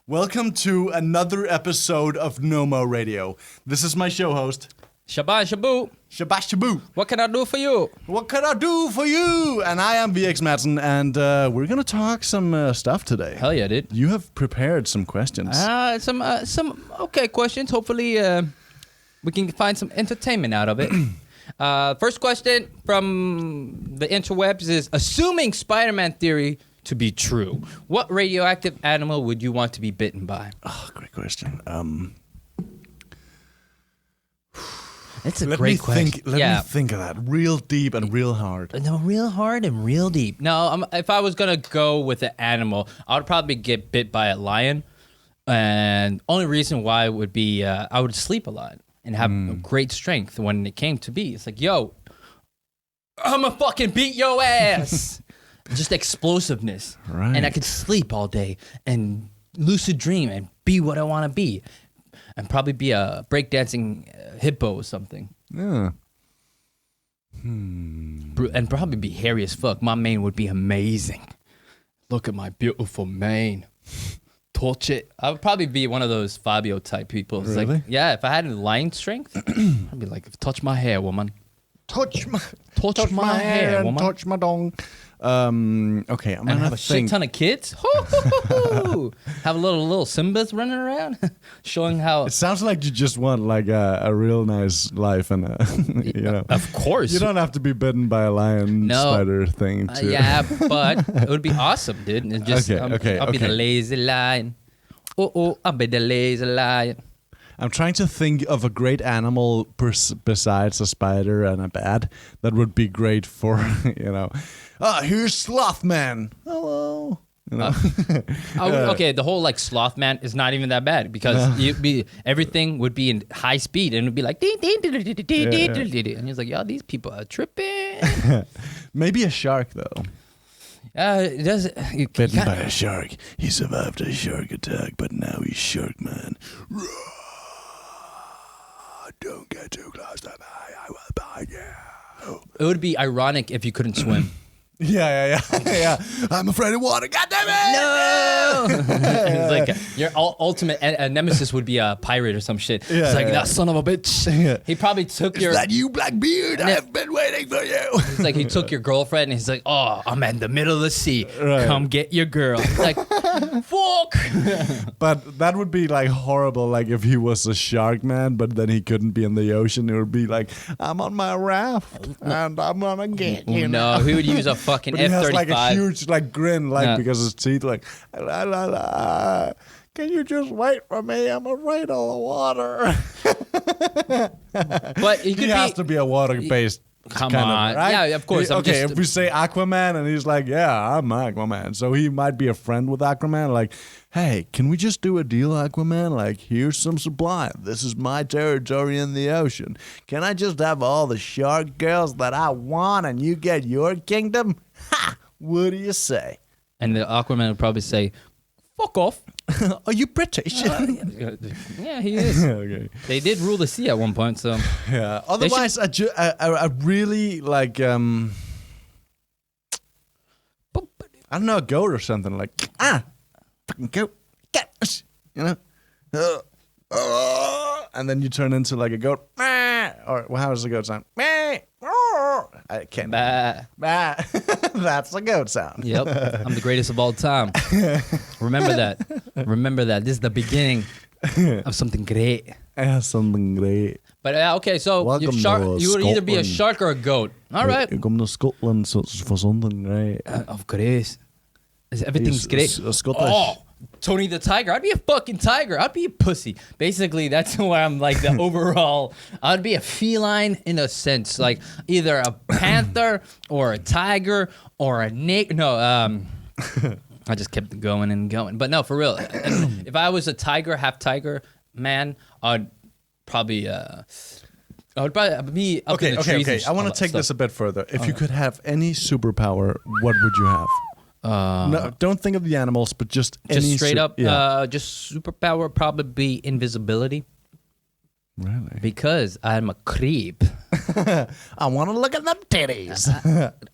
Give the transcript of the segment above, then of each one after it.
Welcome to another episode of Nomo Radio. This is my show host, Shabbat Shabu. Shabbat Shabu. What can I do for you? What can I do for you? And I am VX Madsen, and we're going to talk some stuff today. Hell yeah, dude. You have prepared some questions. Some okay questions. Hopefully, we can find some entertainment out of it. First question from the interwebs is: assuming Spider-Man theory to be true, what radioactive animal would you want to be bitten by? Oh, great question. It's a great question. Let me think of that real deep and real hard. No, real hard and real deep. No, if I was gonna go with an animal, I would probably get bit by a lion, and only reason why would be I would sleep a lot and have great strength when it came to be. It's like, yo, I'ma fucking beat your ass. Just explosiveness, right? And I could sleep all day and lucid dream and be what I want to be, and probably be a breakdancing hippo or something. Yeah. And probably be hairy as fuck. My mane would be amazing. Look at my beautiful mane. Touch it. I would probably be one of those Fabio type people. It's really? Like, yeah, if I had lion strength, I'd be like, touch my hair, woman. Touch my hair, and woman. touch my dong. Okay, I'm gonna have a shit ton of kids. Have a little Simbas running around, showing how. It sounds like you just want like a real nice life and you know. Of course, you don't have to be bitten by a lion spider thing. Too. Yeah, but it would be awesome, dude. And just, I'll be the lazy lion. I'll be the lazy lion. I'm trying to think of a great animal besides a spider and a bat that would be great for, you know. Here's Slothman. Hello. You know? Okay, the whole like Slothman is not even that bad because everything would be in high speed and it would be like and he's like, yo, these people are tripping. Maybe a shark though. Bitten by a shark. He survived a shark attack, but now he's Shark Man. Don't get too close to me, I will bite you. It would be ironic if you couldn't swim. Yeah. I'm afraid of water. God damn it! No! It's like your ultimate nemesis would be a pirate or some shit. Yeah, it's like, that son of a bitch. Yeah. He probably took your... Is that you, Blackbeard? I have been waiting for you. It's like he took your girlfriend and he's like, oh, I'm in the middle of the sea. Right. Come get your girl. It's like, fuck! But that would be like horrible, like if he was a shark man, but then he couldn't be in the ocean. It would be like, I'm on my raft and I'm gonna get you. No, he would use a fucking F-35. He has like a huge like grin, like because his teeth like, la la la. Can you just wait for me? I'm afraid of the water. But he has to be a water-based. Come on. Right? Yeah, of course. If we say Aquaman and he's like, yeah, I'm Aquaman. So he might be a friend with Aquaman. Like, hey, can we just do a deal, Aquaman? Like, here's some supply. This is my territory in the ocean. Can I just have all the shark girls that I want and you get your kingdom? Ha! What do you say? And the Aquaman would probably say, fuck off. Are you British? Yeah, he is. Okay. They did rule the sea at one point, so... Yeah. Otherwise, I really, like, I don't know, a goat or something. Like, fucking goat. Get, you know? And then you turn into, like, a goat. Or how does the goat sound? I can't. Bah. That's a goat sound. Yep. I'm the greatest of all time. Remember that. Remember that. This is the beginning of something great. Yeah, something great. But okay, so you would either be a shark or a goat. All right. You come to Scotland for something great. Of course. Everything's great. Scottish. Tony the Tiger. I'd be a fucking tiger. I'd be a pussy. Basically, that's where I'm like the overall. I'd be a feline in a sense, like either a panther or a tiger or a I just kept going and going. But no, for real. If I was a tiger, half tiger man, I'd probably be up in the trees. Okay. I want to take this a bit further. If you could have any superpower, what would you have? No, don't think of the animals, but just any straight up. Just superpower, probably be invisibility. Really? Because I'm a creep. I want to look at them titties.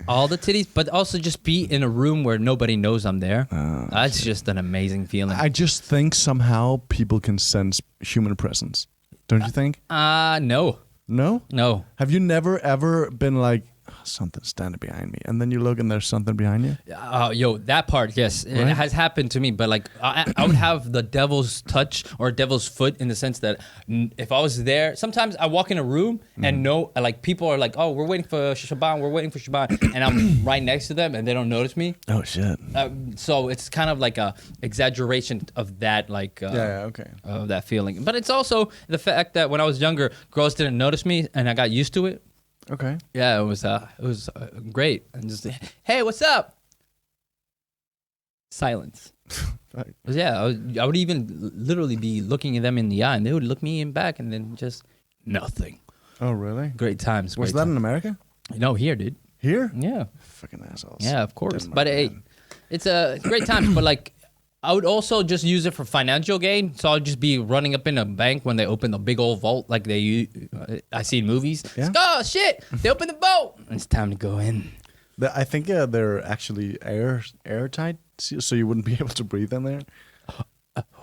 All the titties, but also just be in a room where nobody knows I'm there. That's just an amazing feeling. I just think somehow people can sense human presence. Don't you think? No. No? No. Have you never ever been like, "Oh, something's standing behind me," and then you look and there's something behind you? Yo, that part, yes, it has happened to me. But like, I would have the devil's touch or devil's foot in the sense that if I was there, sometimes I walk in a room and like people are like, "Oh, we're waiting for Shaban, and I'm right next to them and they don't notice me. Oh shit. So it's kind of like a exaggeration of that, like Okay. of that feeling. But it's also the fact that when I was younger, girls didn't notice me and I got used to it. Okay. Yeah, it was great. And just, hey, what's up? Silence. Right. Yeah, I would even literally be looking at them in the eye, and they would look me in back, and then just nothing. Oh really? Great times. Was great that times. in America? No, here, dude. Here? Yeah, Fucking assholes. yeah, of course. Denmark, But man. it's a great time. But like, I would also just use it for financial gain. So I'd just be running up in a bank when they open the big old vault, like I see in movies. Yeah. It's, oh shit! They open the vault. It's time to go in. I think they're actually airtight, so you wouldn't be able to breathe in there.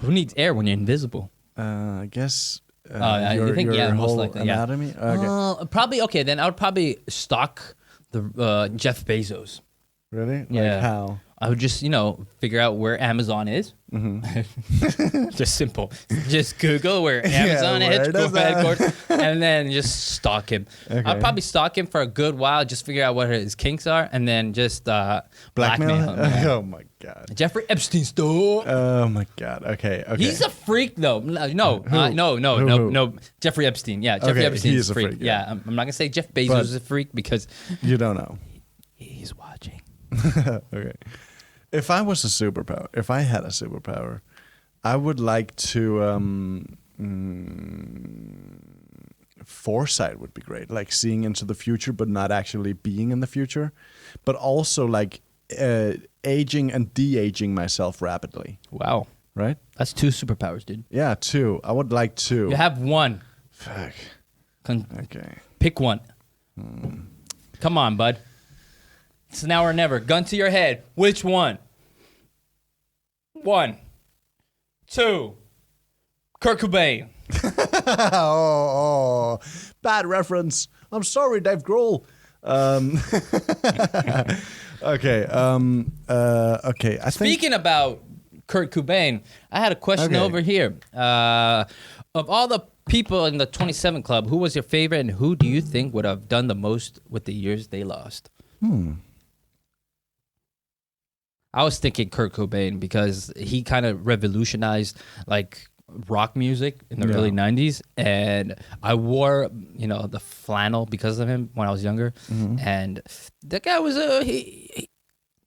Who needs air when you're invisible? I guess. You think, your most whole likely, yeah. anatomy. Okay. Probably okay. Then I would probably stalk the Jeff Bezos. Really? Like Yeah. how? I would just, figure out where Amazon is. Mm-hmm. Just simple. Just Google where Amazon where is, go does that- headquarters, and then just stalk him. Okay. I'd probably stalk him for a good while, just figure out what his kinks are, and then just Blackmail? blackmail him. Yeah. Oh my god. Jeffrey Epstein's store. Oh my god. Okay. Okay. He's a freak, though. No, Who? no. Jeffrey Epstein. Yeah, Jeffrey Okay, Epstein's he is a a freak. freak, Yeah, yeah. I'm not gonna say Jeff Bezos But- is a freak because You don't know. he's watching. Okay. If I was a superpower, if I had a superpower, I would like to. Foresight would be great, like seeing into the future, but not actually being in the future, but also like aging and de-aging myself rapidly. Wow, Right? that's 2 superpowers, dude. Yeah, two. I would like two. You have one. Fuck. Okay. Pick one. Come on, bud. It's now or never. Gun to your head. Which one? 1, 2. Kurt Cobain. oh, bad reference. I'm sorry, Dave Grohl. Okay. Okay. I think. Speaking about Kurt Cobain, I had a question Okay. over here. Of all the people in the 27 Club, who was your favorite, and who do you think would have done the most with the years they lost? I was thinking Kurt Cobain because he kind of revolutionized like rock music in the Yeah. early 90s, and I wore the flannel because of him when I was younger. And that guy was he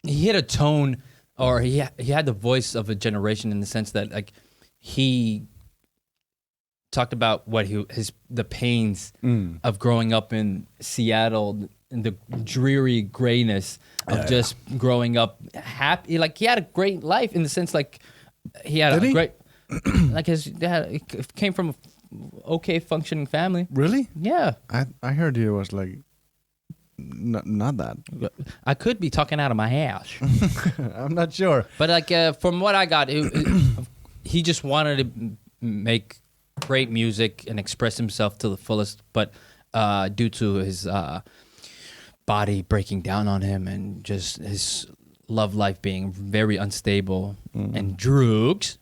hit a tone, or he had the voice of a generation in the sense that like he talked about what the pains of growing up in Seattle, in the dreary grayness of just growing up happy. Like he had a great life in the sense like he had Did he? great like his dad came from a okay functioning family. Really? Yeah. I heard he was like not that. I could be talking out of my ass. I'm not sure. But like from what I got, he just wanted to make great music and express himself to the fullest. But due to his body breaking down on him and just his love life being very unstable and drugs,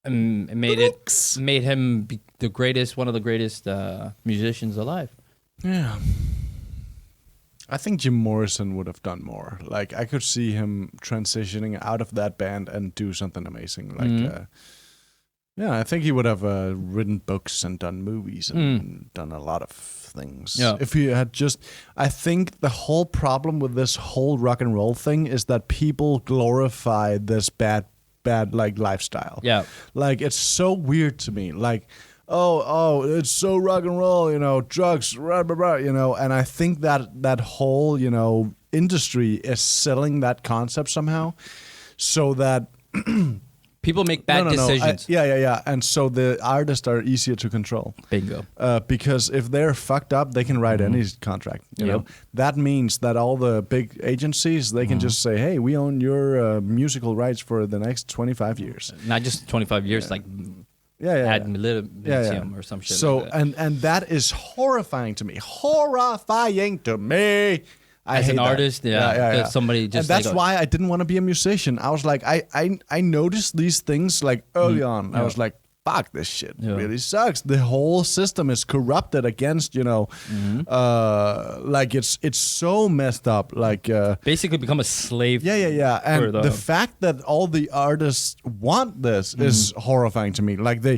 it made him be one of the greatest musicians alive. Yeah. I think Jim Morrison would have done more. Like I could see him transitioning out of that band and do something amazing. Like, yeah, I think he would have written books and done movies and done a lot of things. Yeah. If he had I think the whole problem with this whole rock and roll thing is that people glorify this bad like lifestyle. Yeah. Like it's so weird to me. Like, oh, it's so rock and roll, drugs, blah, blah, blah, and I think that whole, industry is selling that concept somehow so that People make bad decisions. Yeah. And so the artists are easier to control. Bingo. Because if they're fucked up, they can write any contract. You know, that means that all the big agencies they can just say, "Hey, we own your musical rights for the next 25 years." Not just 25 years, like ad libitum or some shit. So like that. and that is horrifying to me. Horrifying to me. As an artist, somebody just. And that's why I didn't want to be a musician. I was like, I noticed these things like early on. I was like, fuck, this shit really sucks. The whole system is corrupted against, like it's so messed up. Like basically become a slave. Yeah. And the fact that all the artists want this is horrifying to me. Like they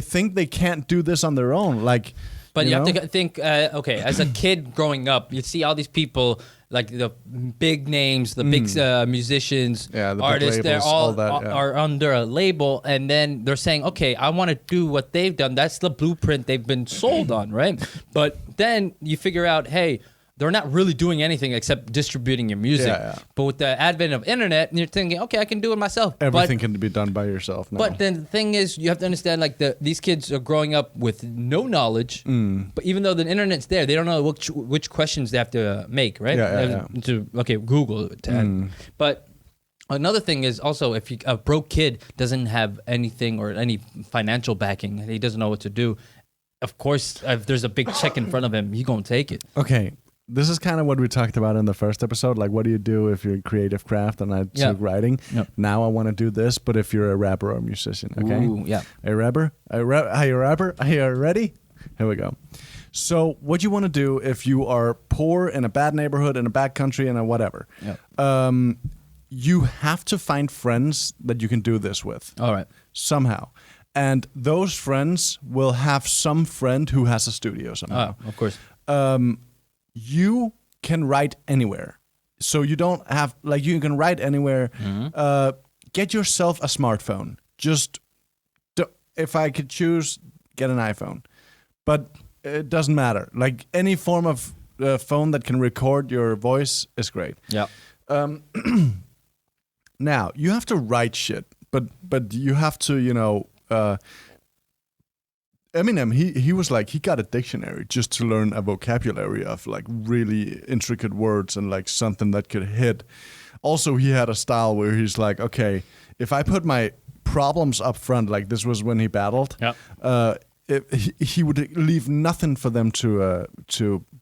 think they can't do this on their own. Like. But you have to think, okay, as a kid growing up, you see all these people, like the big names, the big musicians, the artists, big labels, they're all that, are under a label, and then they're saying, okay, I want to do what they've done. That's the blueprint they've been sold on, right? But then you figure out, hey, they're not really doing anything except distributing your music. But with the advent of internet, you're thinking, okay, I can do it myself. Everything can be done by yourself now. But then the thing is, you have to understand, like these kids are growing up with no knowledge. But even though the internet's there, they don't know which questions they have to make, right? Okay, Google it. But another thing is also, if a broke kid doesn't have anything or any financial backing, he doesn't know what to do. Of course, if there's a big check in front of him, he's gonna take it. Okay. This is kind of what we talked about in the first episode. Like, what do you do if you're creative craft? And I took writing. Now I want to do this, but if you're a rapper or a musician, okay? Ooh, yeah. A rapper? Are you a rapper? Are you ready? Here we go. So what you want to do if you are poor in a bad neighborhood, in a bad country, in a whatever, you have to find friends that you can do this with. All right. Somehow. And those friends will have some friend who has a studio somehow. Oh, of course. You can write anywhere. So you don't have, like, you can write anywhere. Get yourself a smartphone. Just, if I could choose, get an iPhone. But it doesn't matter. Like, any form of phone that can record your voice is great. Yeah. Now, you have to write shit. But you have to, Eminem, he was like, he got a dictionary just to learn a vocabulary of like really intricate words and like something that could hit. Also, he had a style where he's like, okay, if I put my problems up front, like this was when he battled, he would leave nothing for them to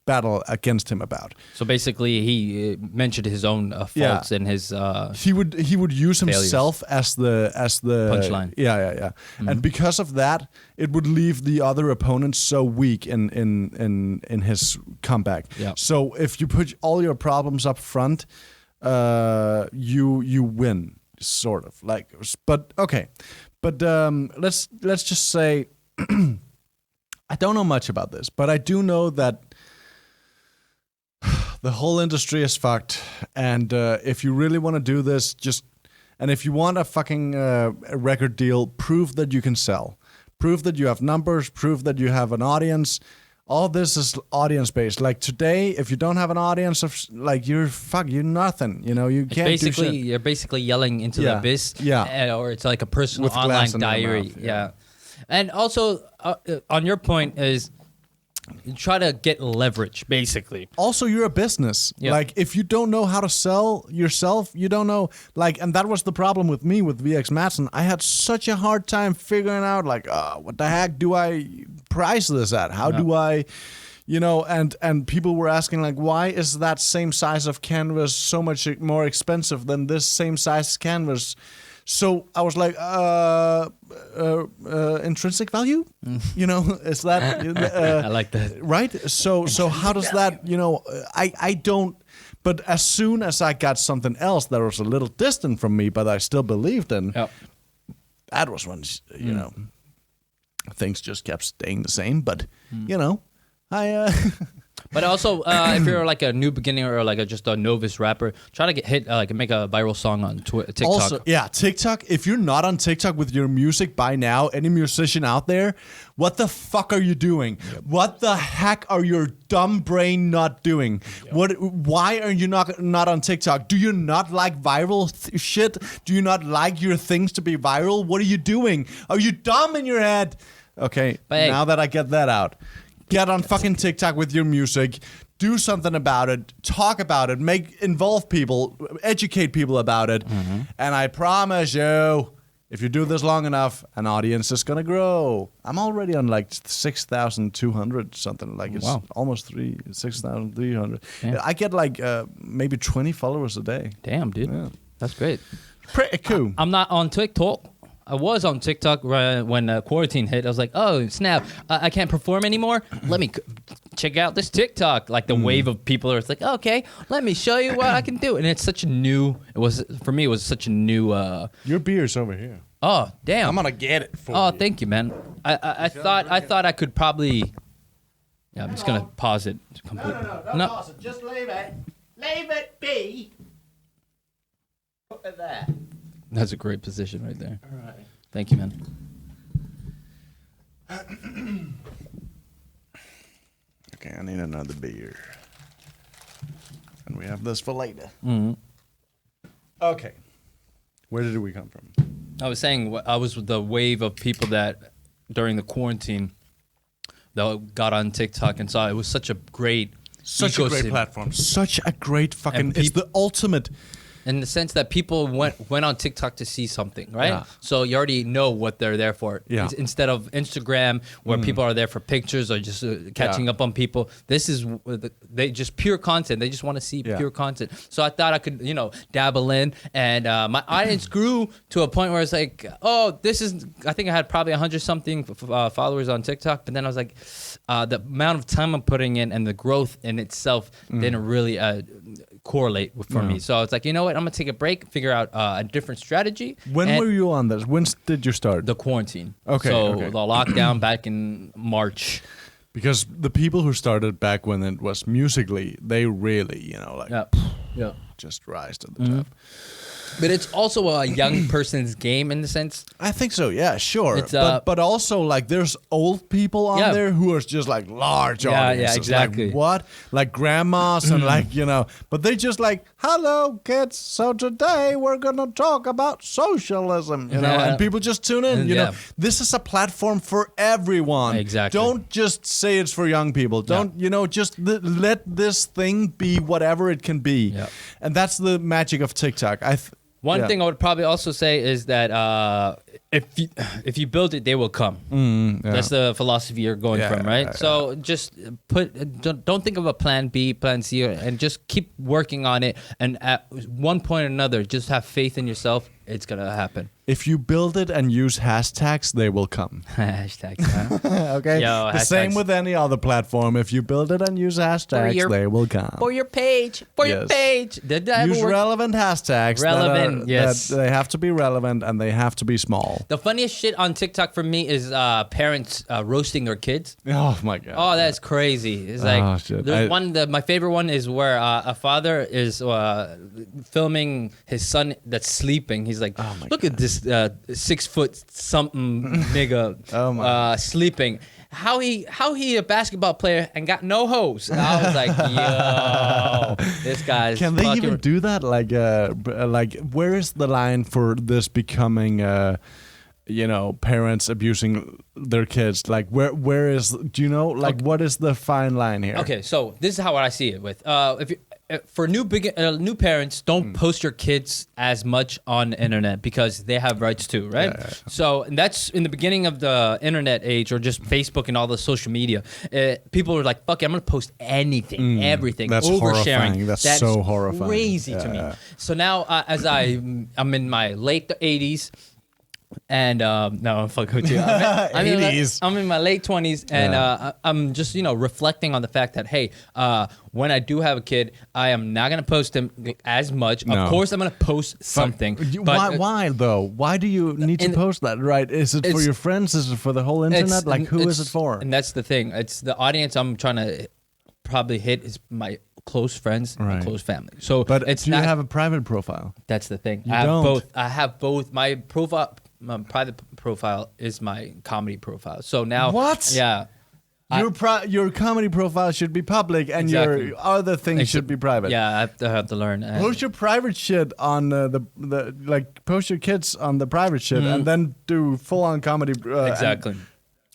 battle against him about. So basically, he mentioned his own faults and his. He would use himself as the punchline. Yeah. And because of that, it would leave the other opponent so weak in his comeback. Yeah. So if you put all your problems up front, you win, sort of like. But okay, but let's just say. I don't know much about this, but I do know that the whole industry is fucked. And if you really want to do this, and if you want a fucking record deal, prove that you can sell. Prove that you have numbers. Prove that you have an audience. All this is audience based. Like today, if you don't have an audience, you're nothing. You can't. Basically, you're basically yelling into the abyss. Yeah. Or it's like a personal With online glass in your diary. mouth, Yeah. And also, on your point is, you try to get leverage, basically. Also, you're a business. Yeah. Like, if you don't know how to sell yourself, you don't know. Like, and that was the problem with me with VX Madsen. I had such a hard time figuring out, like, what the heck do I price this at? How do I, and people were asking, like, why is that same size of canvas so much more expensive than this same size canvas? So I was like, intrinsic value, is that? I like that. Right. So how does that? I don't. But as soon as I got something else that was a little distant from me, but I still believed in, that was when things just kept staying the same. But I. But also, if you're like a new beginner or like just a novice rapper, try to get hit, like make a viral song on TikTok. Also, yeah, TikTok. If you're not on TikTok with your music by now, any musician out there, what the fuck are you doing? What the heck are your dumb brain not doing? Why are you not on TikTok? Do you not like viral shit? Do you not like your things to be viral? What are you doing? Are you dumb in your head? Okay, But hey, now that I get that out, get on fucking TikTok with your music. Do something about it. Talk about it. Involve people. Educate people about it. Mm-hmm. And I promise you, if you do this long enough, an audience is gonna grow. I'm already on like 6,200 something. Like it's almost 6,300. Yeah. I get like maybe 20 followers a day. Damn, dude. Yeah. That's great. Pretty cool. I'm not on TikTok. I was on TikTok when quarantine hit. I was like, oh, snap. I can't perform anymore. Let me check out this TikTok. Like the wave of people are like, okay, let me show you what I can do. And it's such a new, for me, it was such a new. Your beer's over here. Oh, damn. I'm going to get it for you. Oh, thank you, man. I thought I could probably. Yeah, I'm just going to pause it completely. No, pause it. Just leave it. Leave it be. Put it there. That's a great position right there. All right. Thank you, man. Okay, I need another beer. And we have this for later. Mm-hmm. Okay. Where did we come from? I was saying I was with the wave of people that during the quarantine that got on TikTok and saw it was such a great platform. Such a great fucking. It's the ultimate. In the sense that people went on TikTok to see something, right? Yeah. So you already know what they're there for. Yeah. Instead of Instagram, where people are there for pictures or just catching up on people, this is they just pure content. They just want to see pure content. So I thought I could, dabble in, and my audience grew to a point where it's like, oh, this is. I think I had probably 100 something followers on TikTok, but then I was like, the amount of time I'm putting in and the growth in itself didn't really correlate for me. So it's like, you know what? I'm gonna take a break, figure out a different strategy. When were you on this? When did you start? The quarantine. Okay. So the lockdown back in March. Because the people who started back when it was Musically, they really, just rise to the top. But it's also a young person's game in the sense. I think so. Yeah, sure. It's, but also like there's old people on there who are just like large audiences. Yeah, exactly. Like what? Like grandmas and like, but they just like, hello kids. So today we're going to talk about socialism, and people just tune in, you know. This is a platform for everyone. Exactly. Don't just say it's for young people. Don't, just let this thing be whatever it can be. Yeah. And that's the magic of TikTok. One thing I would probably also say is that if you build it, they will come. That's the philosophy you're going from, right? So just don't think of a plan B, plan C, and just keep working on it. And at one point or another, just have faith in yourself. It's gonna happen. If you build it and use hashtags, they will come. Hashtags, huh? Okay. Yo, the same with any other platform. If you build it and use hashtags, they will come. For your page. Your page. Use relevant hashtags. Relevant, yes. They have to be relevant and they have to be small. The funniest shit on TikTok for me is parents roasting their kids. Oh my god. Oh, that's crazy. It's like shit. There's my favorite one is where a father is filming his son that's sleeping. He's like, look at this 6 foot something nigga sleeping. How he a basketball player and got no hose? And I was like, yo, this guy's. Can they even do that? Like, where is the line for this becoming? Parents abusing their kids. Like, where is? Do you know? Like, what is the fine line here? Okay, so this is how I see it. With for new parents, don't post your kids as much on the internet because they have rights too, right? Yeah. So and that's in the beginning of the internet age or just Facebook and all the social media. People were like, "Fuck it, I'm gonna post anything, everything." That's oversharing. Horrifying. That's so horrifying. Crazy to me. So now, as I'm in my late 80s. And no, I'm fucking with you. I'm in my late 20s, and I'm just reflecting on the fact that hey, when I do have a kid, I am not gonna post him as much. No. Of course, I'm gonna post something. But why though? Why do you need to post that? Right? Is it for your friends? Is it for the whole internet? Like, who is it for? And that's the thing. It's the audience I'm trying to probably hit is my close friends Right. and close family. So But it's do you not, have a private profile? that's the thing. You I have don't. both. I have both. My profile, my private profile is my comedy profile. So now, What? Yeah. Your comedy profile should be public, and Exactly. your other things should be private. Yeah, I have to learn. Post your private shit on the like post your kids on the private shit, and then do full on comedy. Exactly.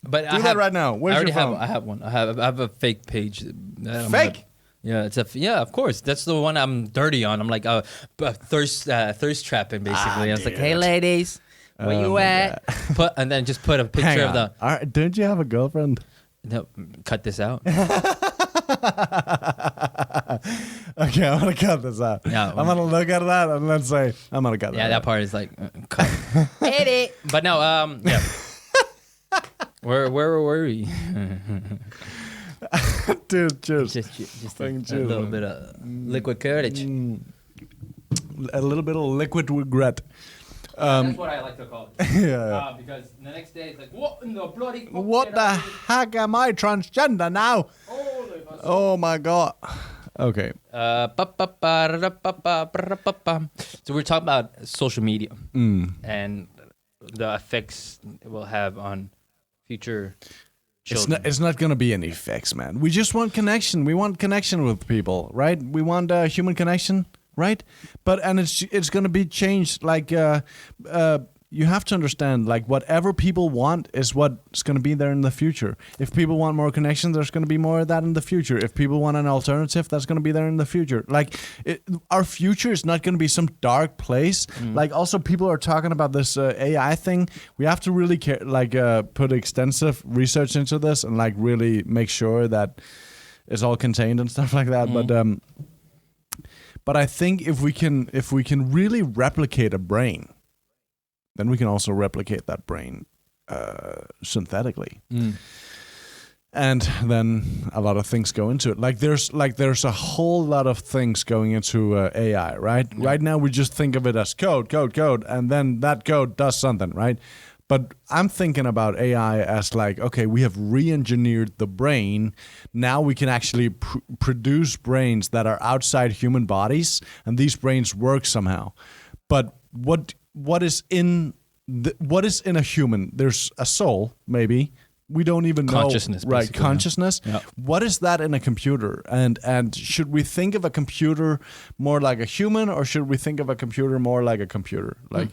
But I Do have, that right now. Where's I already your phone? I have one. I have a fake page. Fake? Yeah, of course. That's the one I'm dirty on. I'm like thirst trapping basically. I was like, hey ladies, where you at? And then just put a picture Hang of on. the. All right, don't you have a girlfriend? No, cut this out. Okay, I'm gonna cut this out. Yeah, I'm gonna look at that and let's say I'm gonna cut that. Yeah, that out. part is like cut. Edit. But no, yeah. Where were we? Dude, cheers. just a Fucking cheers, little man. bit of liquid courage. A little bit of liquid regret. That's what I like to call it. Yeah. Because the next day it's like, what in the bloody fuck What did the I do? heck am I transgender now? Holy Oh my god. Okay. So we're talking about social media Mm. and the effects it will have on future children. It's not gonna be any effects, man. We just want connection. We want connection with people, right? We want human connection, right? And it's gonna be changed. Like you have to understand, like whatever people want is what's gonna be there in the future. If people want more connection, there's gonna be more of that in the future. If people want an alternative, that's gonna be there in the future. Like our future is not gonna be some dark place. Like also people are talking about this AI thing. We have to really put extensive research into this and like really make sure that it's all contained and stuff like that. But I think if we can really replicate a brain, then we can also replicate that brain synthetically. And then a lot of things go into it. Like there's a whole lot of things going into AI, right? Yeah. Right now we just think of it as code, and then that code does something, right? But I'm thinking about AI as like, okay, we have re-engineered the brain. Now we can actually produce brains that are outside human bodies, and these brains work somehow. But what is in a human? There's a soul, maybe. We don't even know. Consciousness, Right, basically, consciousness. Yeah. What is that in a computer? And should we think of a computer more like a human, or should we think of a computer more like a computer? Like,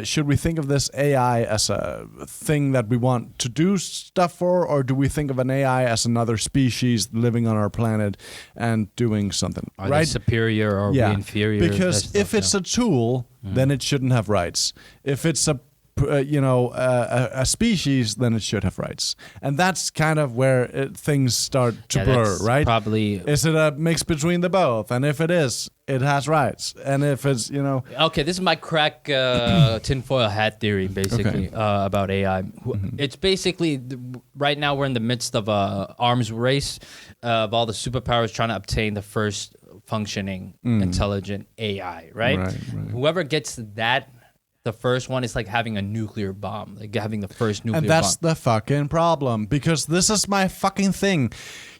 should we think of this AI as a thing that we want to do stuff for, or do we think of an AI as another species living on our planet and doing something? Are right? they superior or we inferior? Because if it's a tool, then it shouldn't have rights. If it's a species, then it should have rights, and that's kind of where things start to blur, right? Probably. Is it a mix between the both? And if it is, it has rights. And if it's, Okay, this is my crack tinfoil hat theory, basically, about AI. It's basically, right now we're in the midst of a arms race of all the superpowers trying to obtain the first functioning, intelligent AI, right? Whoever gets that, the first one is like having a nuclear bomb, like having the first nuclear bomb. And that's the fucking problem, because this is my fucking thing.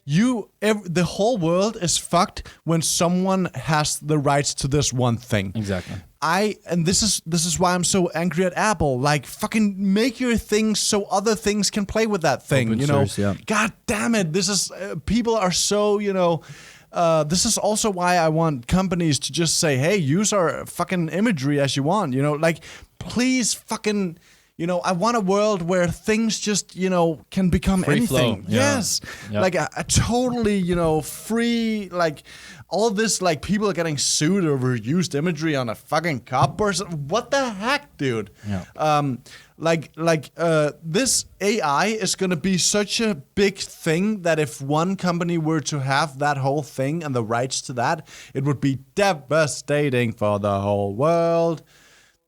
The whole world is fucked when someone has the rights to this one thing. Exactly. And this is why I'm so angry at Apple. Like, fucking make your thing so other things can play with that thing. Open source, yeah. God damn it! This is people are so this is also why I want companies to just say, hey, use our fucking imagery as you want. Like, please fucking, I want a world where things just, can become Free anything. flow. Yeah. Yes. Yep. Like a totally, free, like all this, like people are getting sued over used imagery on a fucking cop or something. What the heck, dude? Yeah. This AI is going to be such a big thing that if one company were to have that whole thing and the rights to that, it would be devastating for the whole world.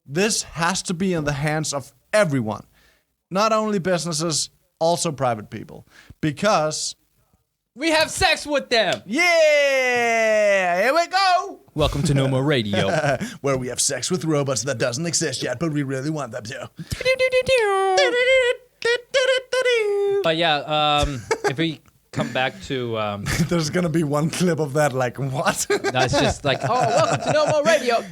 This has to be in the hands of everyone, not only businesses, also private people, because we have sex with them. yeah, here we go. Welcome to Nomo Radio. Where we have sex with robots that doesn't exist yet, but we really want them to. But yeah, if we come back to. There's gonna be one clip of that. Like what? That's just like, oh, welcome to Nomo Radio.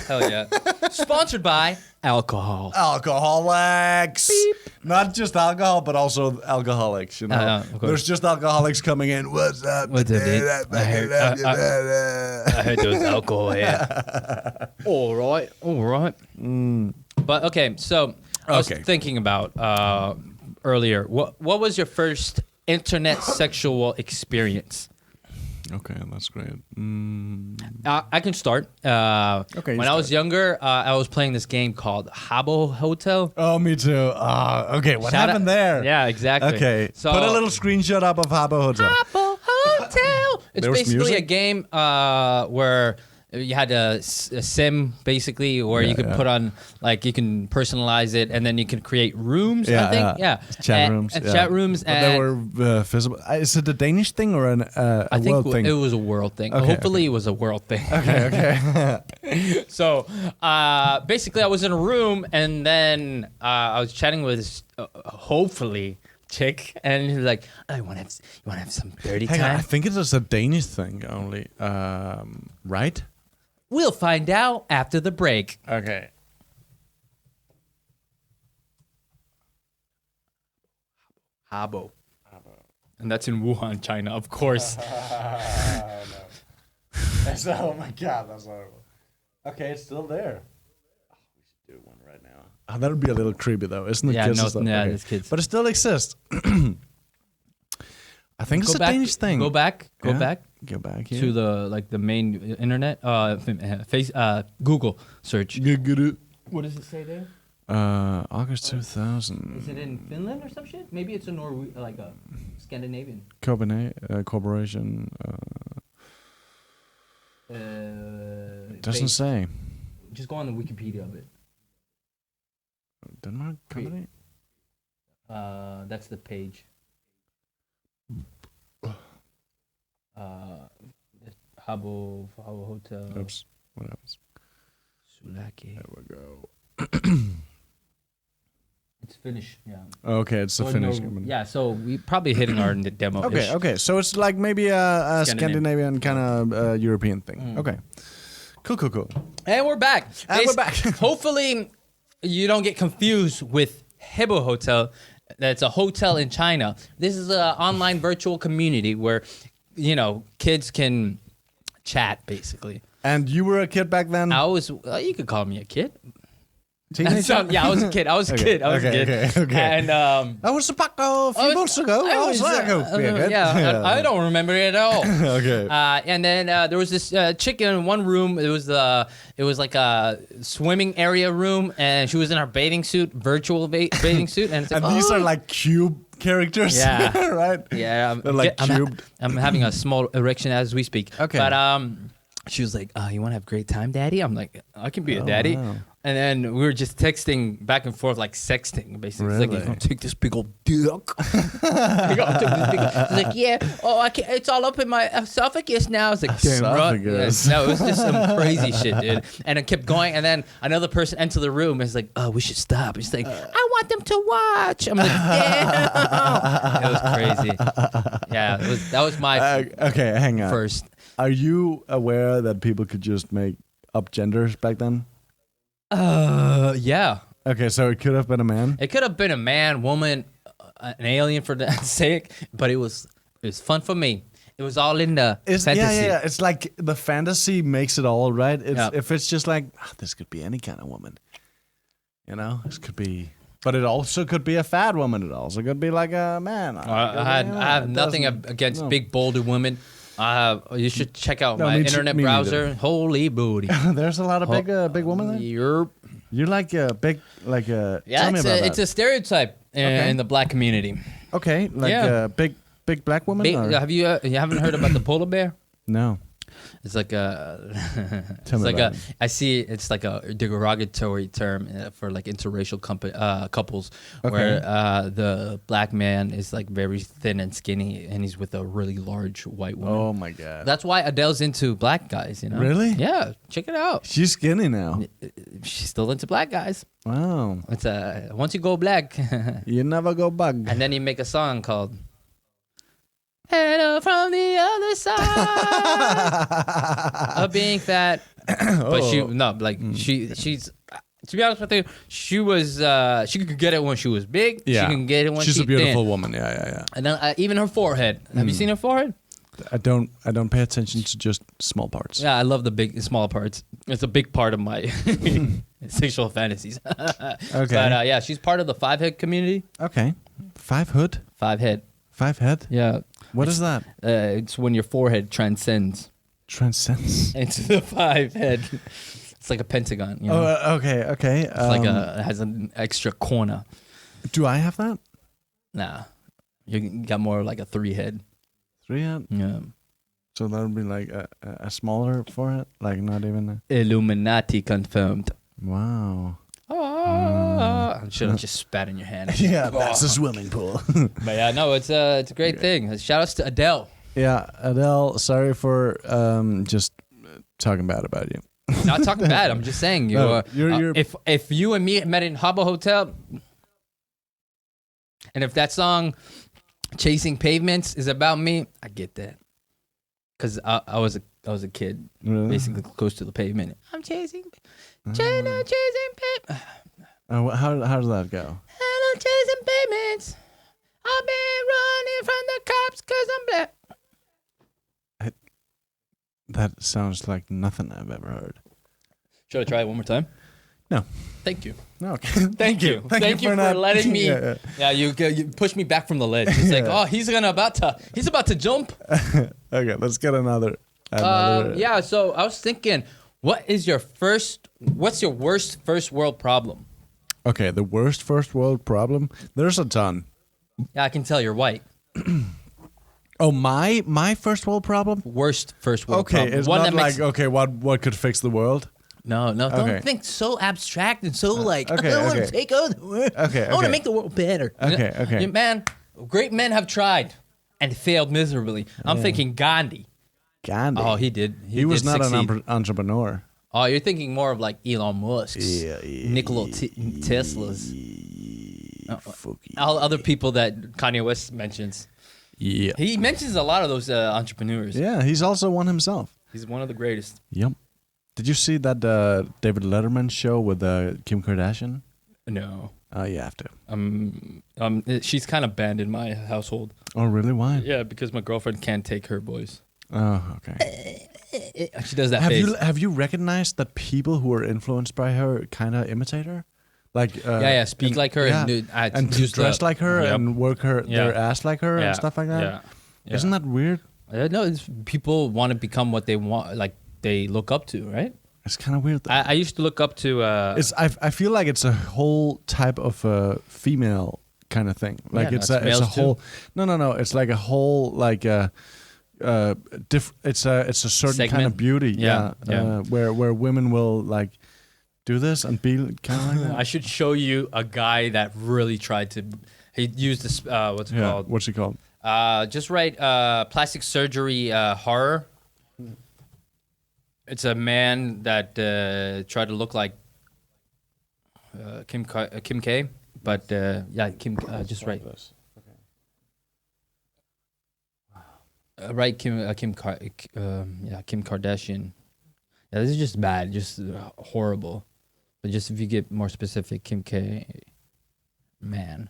Hell yeah. Sponsored by alcohol. Alcoholics. Beep. Not just alcohol, but also alcoholics. You know, of course. there's just alcoholics coming in. What's up? What's up, dude? I heard there was alcohol here. All right. But okay, so I was thinking about earlier. What was your first internet sexual experience? Okay, that's great. I can start. Okay. When I was younger, I was playing this game called Habbo Hotel. Oh, me too. Okay, what happened there? Yeah, exactly. Okay, So put a little screenshot up of Habbo Hotel. Habbo Hotel. It's There was basically music? a game where you had a sim basically, where you could put on like you can personalize it, and then you can create rooms. I think, Chat rooms. and chat rooms, But and they were visible. Is it a Danish thing or I a think world thing? it was a world thing. Okay, Hopefully, it was a world thing. Okay. So basically, I was in a room, and then I was chatting with this, hopefully chick, and he was like, "Oh, you want to have some dirty Hang time?" on, I think it is a Danish thing only. Right? We'll find out after the break. Okay. Habbo. And that's in Wuhan, China, of course. Oh my god, that's horrible. Okay, it's still there. Oh, we should do one right now. Oh, that would be a little creepy though, isn't it? Yeah, Kids no, and stuff? yeah, Okay. it's kids. But it still exists. I think it's a Danish thing. Go back Go back here. to the main internet. Google search. What does it say there? August 2000. Is it in Finland or some shit? Maybe it's a like a Scandinavian. Copenhagen Corporation. Doesn't say. Just go on the Wikipedia of it. Denmark company. That's the page. Habbo Hotel. Oops. What happens? Sulaki. There we go. It's Finnish, yeah. Okay, it's a Finnish company. Yeah, so we probably hitting our demo. Okay. So it's like maybe a Scandinavian kind of European thing. Okay. Cool. And we're back. Hopefully, you don't get confused with Habbo Hotel. That's a hotel in China. This is an online virtual community where, kids can chat, basically. And you were a kid back then? You could call me a kid. Teenager? Yeah, I was a kid. I was a kid. Okay. And I was a Paco a few months ago. I don't remember it at all. Okay. And then there was this chick in one room. It was like a swimming area room, and she was in her bathing suit, virtual bathing suit, and it's like, these are like cube characters. Yeah. Right? Yeah, They're like cubed. I'm having a small erection as we speak. Okay. But she was like, "You want to have a great time, Daddy?" I'm like, "I can be a daddy." Wow. And then we were just texting back and forth, like sexting, basically. Really? It's like, "You gonna take this big old dick?" He's like, "Yeah. Oh, I can't. It's all up in my esophagus now." It's like, "Damn right." Esophagus. Yeah, no, it was just some crazy shit, dude. And it kept going. And then another person entered the room and it's like, "Oh, we should stop." He's like, "I want them to watch." I'm like, "Damn." It was crazy. Yeah, that was my okay, hang on. first. Are you aware that people could just make up genders back then? Yeah. Okay, so it could have been a man. It could have been a man, woman, an alien for that sake, but it was fun for me. It was all in the fantasy. Yeah. It's like the fantasy makes it all, right? Yep. If it's just like, this could be any kind of woman. This could be... But it also could be a fat woman. It also could be like a man. I have nothing against big, boulder women. You should check out my internet browser. Neither. Holy booty. There's a lot of big women there? You like a big, like a... Yeah, tell me about it's that. a stereotype in the black community. Okay, like a big black woman? You haven't heard about the polar bear? No. It's like a, it's Tell me like about a. it. I see it's like a derogatory term for like interracial couples, where the black man is like very thin and skinny, and he's with a really large white woman. Oh my god. That's why Adele's into black guys. You know? Really? Yeah, check it out. She's skinny now. She's still into black guys. Wow. It's once you go black, You never go bug. and then you make a song called "Hello from the Other Side" of being fat. But she's to be honest with you, she could get it when she was big. Yeah. She can get it when she's she's a beautiful thin. woman. Yeah. And then even her forehead. Have you seen her forehead? I don't pay attention to just small parts. Yeah, I love the big, small parts. It's a big part of my sexual fantasies. Okay. But yeah, she's part of the 5-head community. Okay. 5 hood? 5-head. 5 head? Yeah. What is that? It's when your forehead transcends Transcends. into the 5-head. It's like a pentagon. You know? Oh, okay. It's like it has an extra corner. Do I have that? Nah, you got more like a 3-head. 3 head? Yeah. So that would be like a smaller forehead? Like not even a... Illuminati confirmed. Wow. I should have just spat in your hand. Yeah, that's a swimming pool. But yeah, no, it's a great thing. Shout outs to Adele. Yeah, Adele, sorry for just talking bad about you. Not talking bad. I'm just saying you. No, you're if you and me met in Habbo Hotel, and if that song "Chasing Pavements" is about me, I get that. Cause I was a kid, Really? basically close to the pavement. I'm chasing pavements. How does that go? And I'm chasing pavements. I've been running from the cops cause I'm black. That sounds like nothing I've ever heard. Should I try it one more time? No. Thank you. No. Okay. Thank you. Thank you for not- letting me. Yeah. Yeah, you pushed me back from the ledge. It's like, oh, he's about to jump. Okay, let's get another. Yeah. So I was thinking, what's your worst first world problem? Okay, the worst first world problem. There's a ton. Yeah, I can tell you're white. Oh, my first world problem. Worst first world Okay, problem. it's One not that makes, like okay, what could fix the world? No, don't Okay. think so abstract and so like okay, I want to okay. take over the world. Okay, I want to okay. make the world better. Okay. Man, great men have tried and failed miserably. I'm thinking Gandhi. Gandhi. Oh, he did. He was did not succeed. an entrepreneur. Oh, you're thinking more of like Elon Musk's, Yeah, Nikola Tesla's, Fucky. all other people that Kanye West mentions. Yeah. He mentions a lot of those entrepreneurs. Yeah, he's also one himself. He's one of the greatest. Yep. Did you see that David Letterman show with Kim Kardashian? No. You have to. She's kind of banned in my household. Oh, really? Why? Yeah, because my girlfriend can't take her voice. Oh, okay. She does that face. Have you recognized that people who are influenced by her kind of imitate her? Like speak like her and use dress the- like her Yep. and work their ass like her Yeah. and stuff like that. Yeah. Isn't that weird? No, it's people want to become what they want, like they look up to, right? It's kind of weird. Though. I used to look up to. I feel like it's a whole type of female kind of thing. Like no, it's it's a males whole. No. It's like a whole like it's a certain kind Segment? of beauty. Yeah. Where women will like do this and be kind of like that. I should show you a guy that really tried to. He used this. What's it Yeah. called? What's it called? Just write plastic surgery horror. It's a man that tried to look like Kim K, but Kim. Just write. Right, Kim Kardashian. Yeah, this is just bad, just horrible. But just if you get more specific, Kim K, man.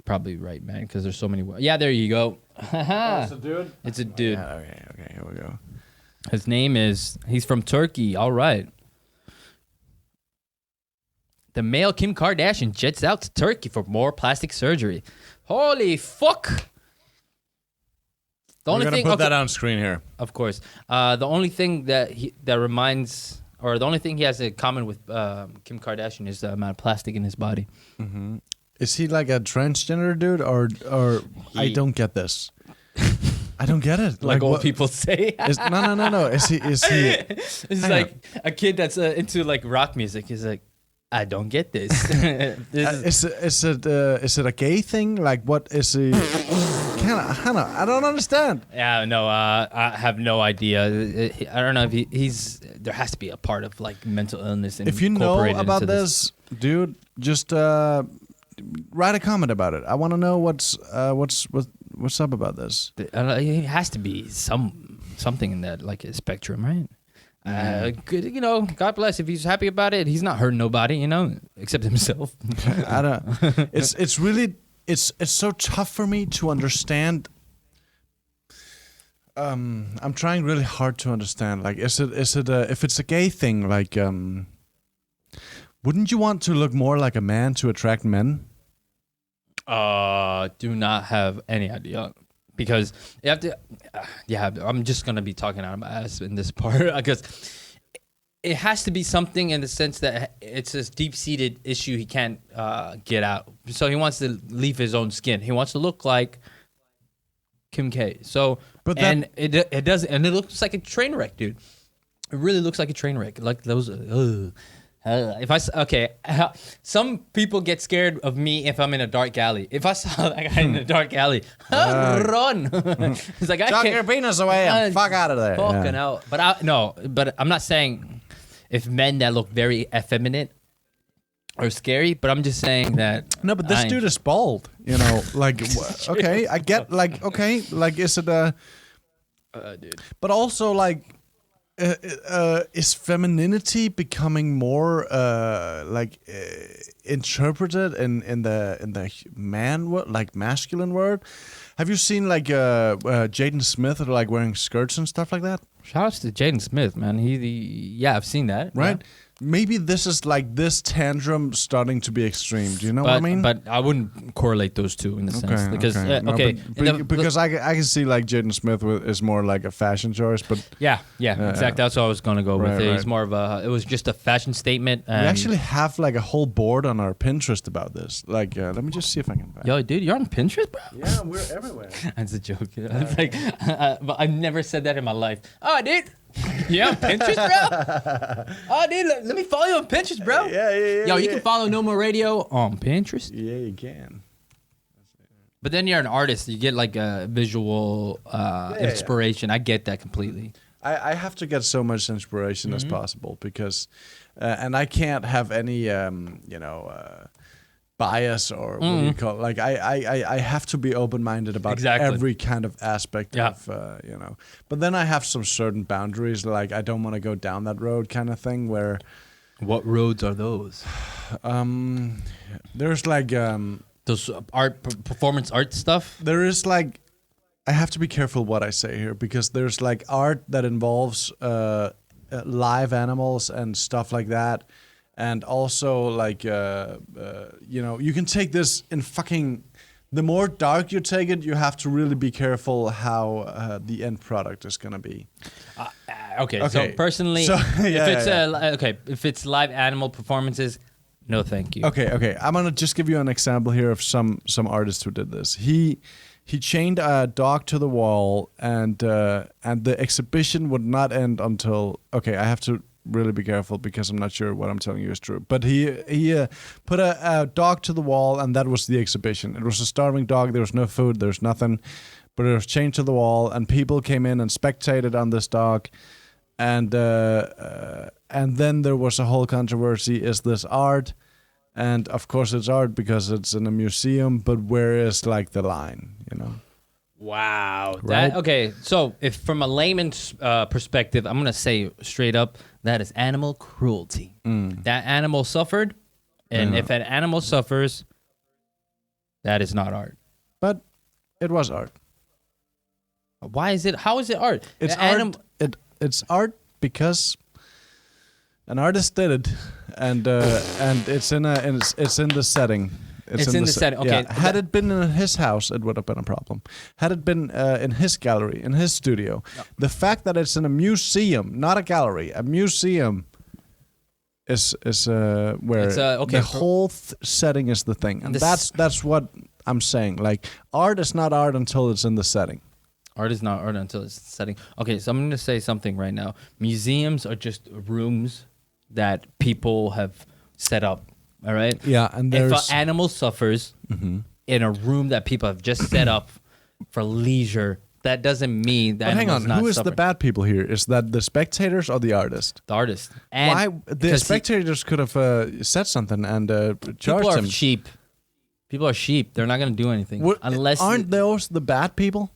Probably right, man, because there's so many. Yeah, there you go. It's a dude. It's a dude. Yeah, okay, here we go. His name is. He's from Turkey. All right. The male Kim Kardashian jets out to Turkey for more plastic surgery. Holy fuck! We're gonna put that on screen here. Of course. The only thing that the only thing he has in common with Kim Kardashian is the amount of plastic in his body. Mm-hmm. Is he like a transgender dude or I don't get this. I don't get it. like old what- people say. No. Is he? It's Hang like a kid that's into like rock music. He's like, I don't get this. This is- Is it a gay thing? Like, what is he? I don't understand. yeah, no, I have no idea. I don't know if he's. There has to be a part of like mental illness. If you know incorporated about into this, dude, just write a comment about it. I want to know what's up about this. It has to be something in that like a spectrum, right? Good, God bless if he's happy about it. He's not hurting nobody, except himself. I don't. It's really so tough for me to understand. I'm trying really hard to understand. Like, is it if it's a gay thing? Like, wouldn't you want to look more like a man to attract men? Do not have any idea because you have to. Yeah, I'm just gonna be talking out of my ass in this part because it has to be something in the sense that it's this deep-seated issue he can't get out. So he wants to leave his own skin. He wants to look like Kim K. So, But and it does, and it looks like a train wreck, dude. It really looks like a train wreck. Like those. Some people get scared of me if I'm in a dark alley. If I saw that guy in a dark alley, run. It's like I Chuck can't. your penis away and fuck out of there. Fucking Yeah. out. But I'm not saying if men that look very effeminate are scary, but I'm just saying that. No, but this dude is bald. Like, okay, I get, like, okay, like, is it a... dude. But also, like, is femininity becoming more, interpreted in the man word, like, masculine word? Have you seen, like, Jaden Smith, like, wearing skirts and stuff like that? Shout outs to Jaden Smith, man. Yeah, I've seen that. Right? Yeah. Maybe this is like this tantrum starting to be extreme. Do you know what I mean? But I wouldn't correlate those two in the sense because No, because I can see like Jaden Smith is more like a fashion choice, but yeah, exactly. That's what I was gonna go with. Right, He's more of a. It was just a fashion statement. we actually have like a whole board on our Pinterest about this. Like, let me just see if I can. Yo, dude, you're on Pinterest, bro. Yeah, we're everywhere. That's a joke. It's like, but I've never said that in my life. Oh, dude. Yeah, on Pinterest, bro. Oh, dude, let me follow you on Pinterest, bro. Yeah. Yo, you can follow Nomo Radio on Pinterest. Yeah, you can. But then you're an artist. You get like a visual inspiration. I get that completely. I have to get so much inspiration as possible because, and I can't have any, bias or what do you call it? Like I have to be open-minded about every kind of aspect of, But then I have some certain boundaries. Like I don't want to go down that road kind of thing where. What roads are those? There's like those performance art stuff. There is like. I have to be careful what I say here because there's like art that involves live animals and stuff like that, and also like you can take this in fucking. The more dark you take it, you have to really be careful how the end product is gonna be. Okay. So personally, if it's live animal performances, no, thank you. Okay. I'm gonna just give you an example here of some artist who did this. He chained a dog to the wall, and the exhibition would not end until. Okay, I have to really be careful because I'm not sure what I'm telling you is true. But he put a dog to the wall, and that was the exhibition. It was a starving dog. There was no food. There's nothing, but it was chained to the wall, and people came in and spectated on this dog, and then there was a whole controversy: is this art? And of course it's art because it's in a museum, but where is like the line, Wow. Right? Okay, so if from a layman's perspective, I'm going to say straight up, that is animal cruelty. That animal suffered, and if an animal suffers, that is not art. But it was art. Why is it? How is it art? It's art. It's art because an artist did it, and it's in the setting. It's in the setting. Okay. Yeah. Had it been in his house, it would have been a problem. Had it been in his gallery, in his studio, the fact that it's in a museum, not a gallery, a museum, is where the whole setting is the thing, and that's what I'm saying. Like art is not art until it's in the setting. Art is not art until it's setting. Okay, so I'm going to say something right now. Museums are just rooms that people have set up. All right. Yeah, and if there's an animal suffers in a room that people have just set up for leisure, that doesn't mean that. But hang on, not who is suffering. the bad people here? Is that the spectators or the artist? The artist. And Why the because spectators could have said something and people charged are him? sheep. People are sheep. They're not going to do anything unless aren't those the bad people?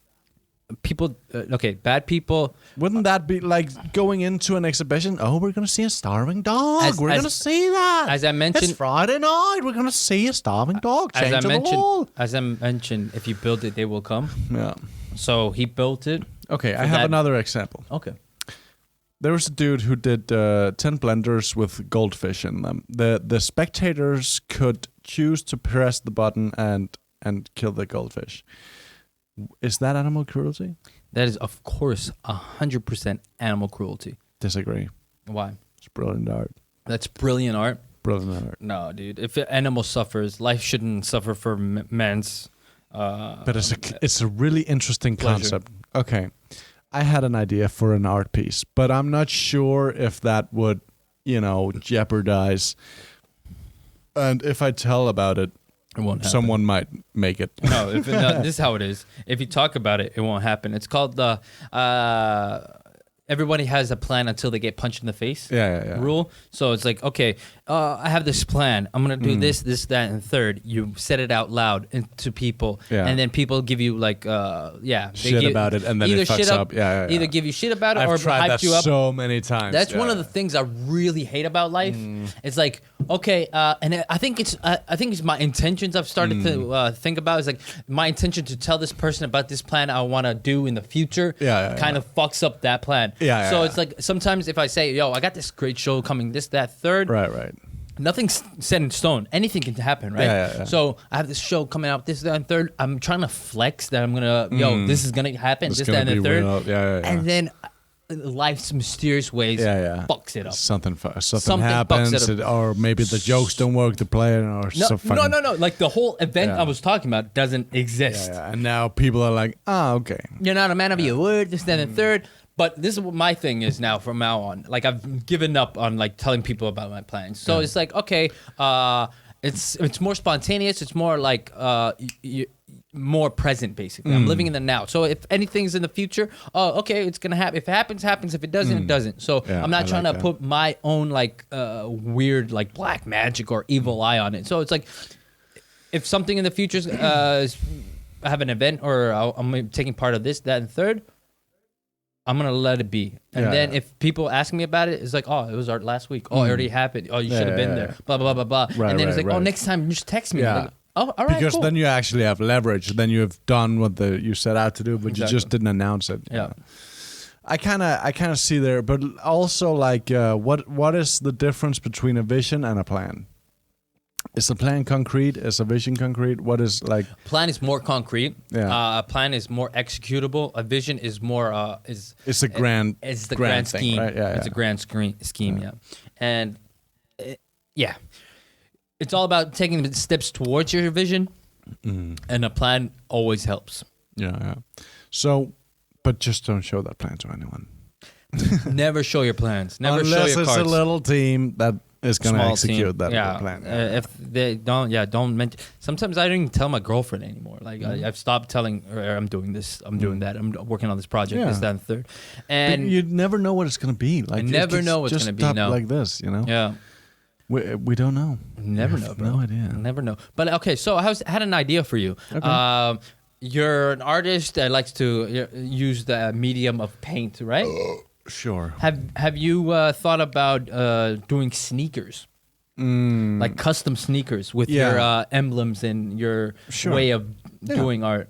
people. Okay, bad people. Wouldn't that be like going into an exhibition? Oh, we're gonna see a starving dog. We're gonna see that. As I mentioned, it's Friday night. We're gonna see a starving dog. Change the wall. As I mentioned, if you build it, they will come. Yeah. So he built it. Okay, I have another example. Okay. There was a dude who did 10 blenders with goldfish in them. The spectators could choose to press the button and kill the goldfish. Is that animal cruelty? That is, of course, 100% animal cruelty. Disagree. Why? It's brilliant art. That's brilliant art. Brilliant art. No, dude. If an animal suffers, life shouldn't suffer for man's. But it's a really interesting pleasure. concept. Okay. I had an idea for an art piece, but I'm not sure if that would, jeopardize. And if I tell about it, It won't happen. someone might make it. No, this is how it is. If you talk about it, it won't happen. It's called the everybody has a plan until they get punched in the face Yeah. rule. So it's like, okay, I have this plan. I'm going to do this, that, and third. You said it out loud to people. Yeah. And then people give you like, they Shit give, about it, and then either it fucks shit up. Yeah. Either give you shit about it I've or tried hype that you up. so many times. That's one of the things I really hate about life. It's like, okay, and I think it's my intentions. I've started to think about is like my intention to tell this person about this plan I want to do in the future. Kind of fucks up that plan. So it's like sometimes if I say, yo, I got this great show coming, this, that, third. Right. Nothing's set in stone. Anything can happen, right? Yeah. So I have this show coming out, this, that, and third. I'm trying to flex that I'm gonna, this is gonna happen, this, that, and the third. Yeah. And then life's mysterious ways fucks it up. Something Something happens, fucks it up. or maybe the jokes don't work to play, or No. Like the whole event I was talking about doesn't exist. Yeah. And now people are like, okay. You're not a man of your word, this, that, and third. But this is what my thing is now from now on. Like I've given up on like telling people about my plans. So it's like, okay, it's more spontaneous. It's more like more present, basically. I'm living in the now. So if anything's in the future, okay, it's gonna happen. If it happens. If it doesn't, it doesn't. So I'm not trying to put my own like weird like black magic or evil eye on it. So it's like if something in the future I have an event or I'm taking part of this, that, and third. I'm going to let it be. And then if people ask me about it, it's like, oh, it was art last week. Oh, it already happened. Oh, you should have been there. Blah, blah, blah, blah. Right, and then it's like, right. oh, next time just text me. Yeah. Like, oh, all right, Because cool. then you actually have leverage. Then you have done what you set out to do, but you just didn't announce it. Yeah. I kind of see there, but also like, what is the difference between a vision and a plan? Is the plan concrete? Is a vision concrete? What is like? Plan is more concrete. Yeah. A plan is more executable. A vision is more It's a grand. It's the grand grand thing, scheme. right? Yeah, It's a grand scheme. Yeah. And it's all about taking the steps towards your vision, and a plan always helps. Yeah. So, but just don't show that plan to anyone. Never show your plans. Never Unless show your it's cards. a little team that is going to Small execute team. that Yeah. plan. If they don't mention. Sometimes I don't even tell my girlfriend anymore. Like I've stopped telling her I'm doing this, I'm doing that, I'm working on this project, this, that, and third. And but you never know what it's going to be. Like I never know what's just gonna be, stop no. like this, yeah, We don't know. never We know, have bro. No idea. Never know. But okay, so I had an idea for you. Okay. You're an artist that likes to use the medium of paint, right? Sure. Have you thought about doing sneakers? Like custom sneakers with your emblems and your way of doing art.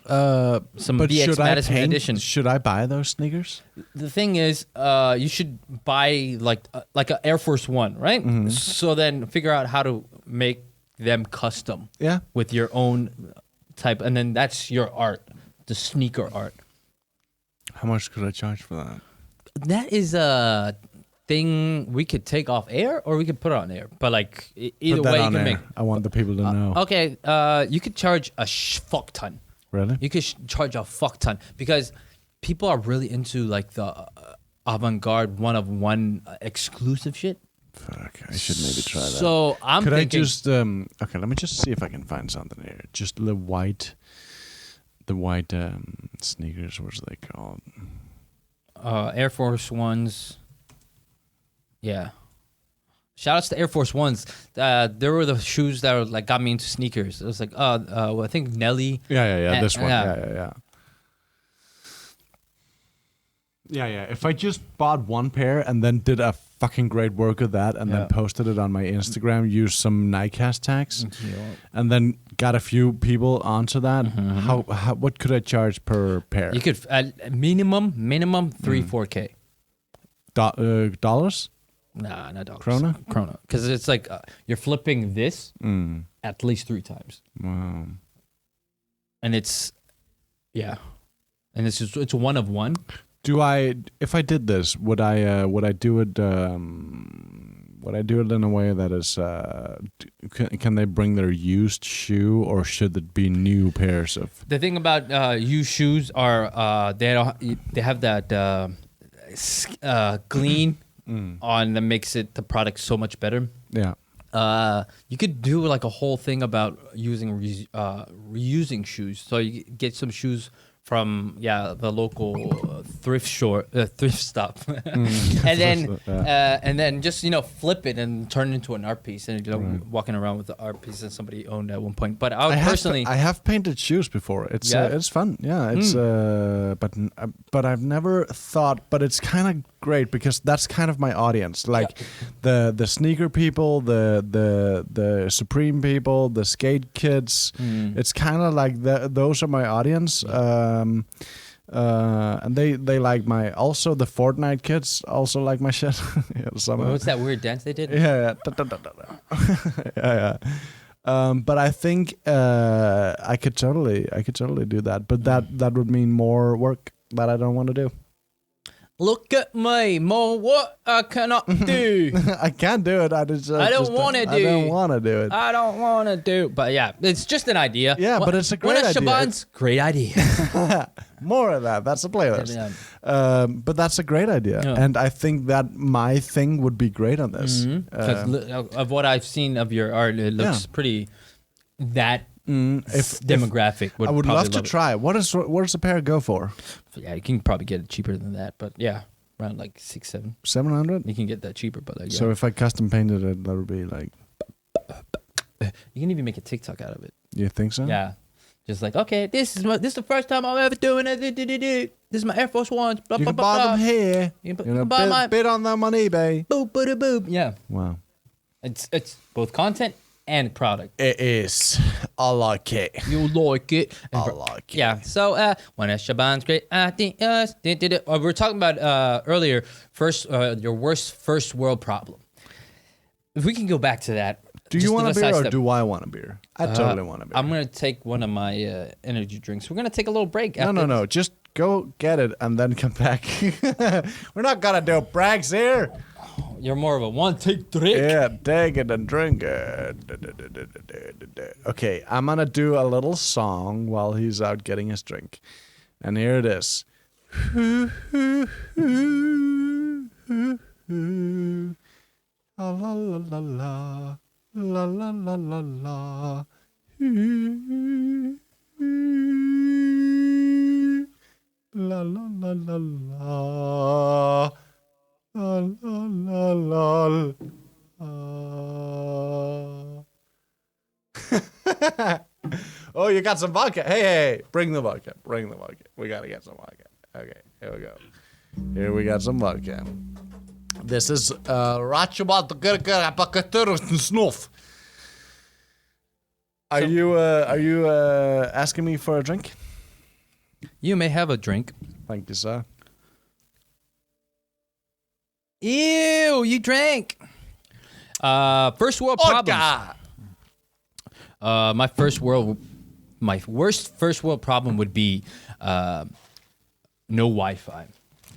Some but VX should Madison I paint? edition. Should I buy those sneakers? The thing is, you should buy like an Air Force One, right? So then figure out how to make them custom. Yeah. With your own type, and then that's your art, the sneaker art. How much could I charge for that? That is a thing we could take off air, or we could put it on air. But like either Put that way, you on can air. make. I want the people to know. Okay, you could charge a fuck ton. Really? You could charge a fuck ton because people are really into like the avant-garde one-of-one exclusive shit. Fuck, I should maybe try that. So I'm Could thinking, I just okay? Let me just see if I can find something here. Just the white sneakers. What's they called? Air Force Ones. Yeah. Shout outs to Air Force Ones. There were the shoes that were, like got me into sneakers. It was like, well, I think Nelly. Yeah. This one. yeah. Yeah. If I just bought one pair and then did a fucking great work of that and then posted it on my Instagram, used some Nike hashtags, and then got a few people onto that, how what could I charge per pair? You could minimum 3-4K. Dollars? Nah, not dollars. Krona? Because it's like you're flipping this at least 3 times. Wow. And it's it's one of one. If I did this, would I do it? Would I do it in a way that is? Can they bring their used shoe, or should it be new pairs of? The thing about used shoes are they have that gleam on that makes the product so much better. Yeah. You could do like a whole thing about reusing shoes. So you get some shoes from the local thrift stop, and then just flip it and turn it into an art piece, and walking around with the art piece that somebody owned at one point. But I have painted shoes before. It's fun. Yeah, it's but I've never thought. But it's kind of great because that's kind of my audience. Like the sneaker people, the Supreme people, the skate kids. It's kind of like those are my audience. And they like the Fortnite kids also like my shit. What's that weird dance they did? Yeah. But I think I could totally do that. But that would mean more work that I don't want to do. Look at me, more what I cannot do. I can't do it. I don't want to do. I don't want to do it. I don't want to do. But yeah, it's just an idea. Yeah, but it's a great idea. Shaban's great idea. More of that. That's a playlist. But that's a great idea, and I think that my thing would be great on this. Because of what I've seen of your art, it looks pretty demographic. I would love to try. What does a pair go for? Yeah, you can probably get it cheaper than that, but yeah, around like 700. You can get that cheaper, but like, so if I custom painted it, that would be like. You can even make a TikTok out of it. You think so? Yeah, just like this is the first time I'm ever doing it. This is my Air Force Ones. Blah, you blah, can blah, buy blah. them here. You can buy bid on them on eBay. Boop, boop, boop. Yeah. Wow. It's both content and product. It is. I like it. You like it. I like it. Yeah. So one of Shaban's great ideas. We were talking about earlier. Your worst first world problem. If we can go back to that. Do you want a beer or do I want a beer? I totally want a beer. I'm gonna take one of my energy drinks. We're gonna take a little break. No. Just go get it and then come back. We're not gonna do brags here. You're more of a one-take drink. Yeah, take it and drink it. Okay, I'm gonna do a little song while he's out getting his drink. And here it is. La la la la la. La la la la la. La la la la la. La la la la. Oh, you got some vodka. Hey, bring the vodka. We gotta get some vodka. Okay, here we go. Here we got some vodka. This is Snuff. Are you asking me for a drink? You may have a drink. Thank you, sir. Ew, you drank. First world problems. My worst first world problem would be no Wi-Fi.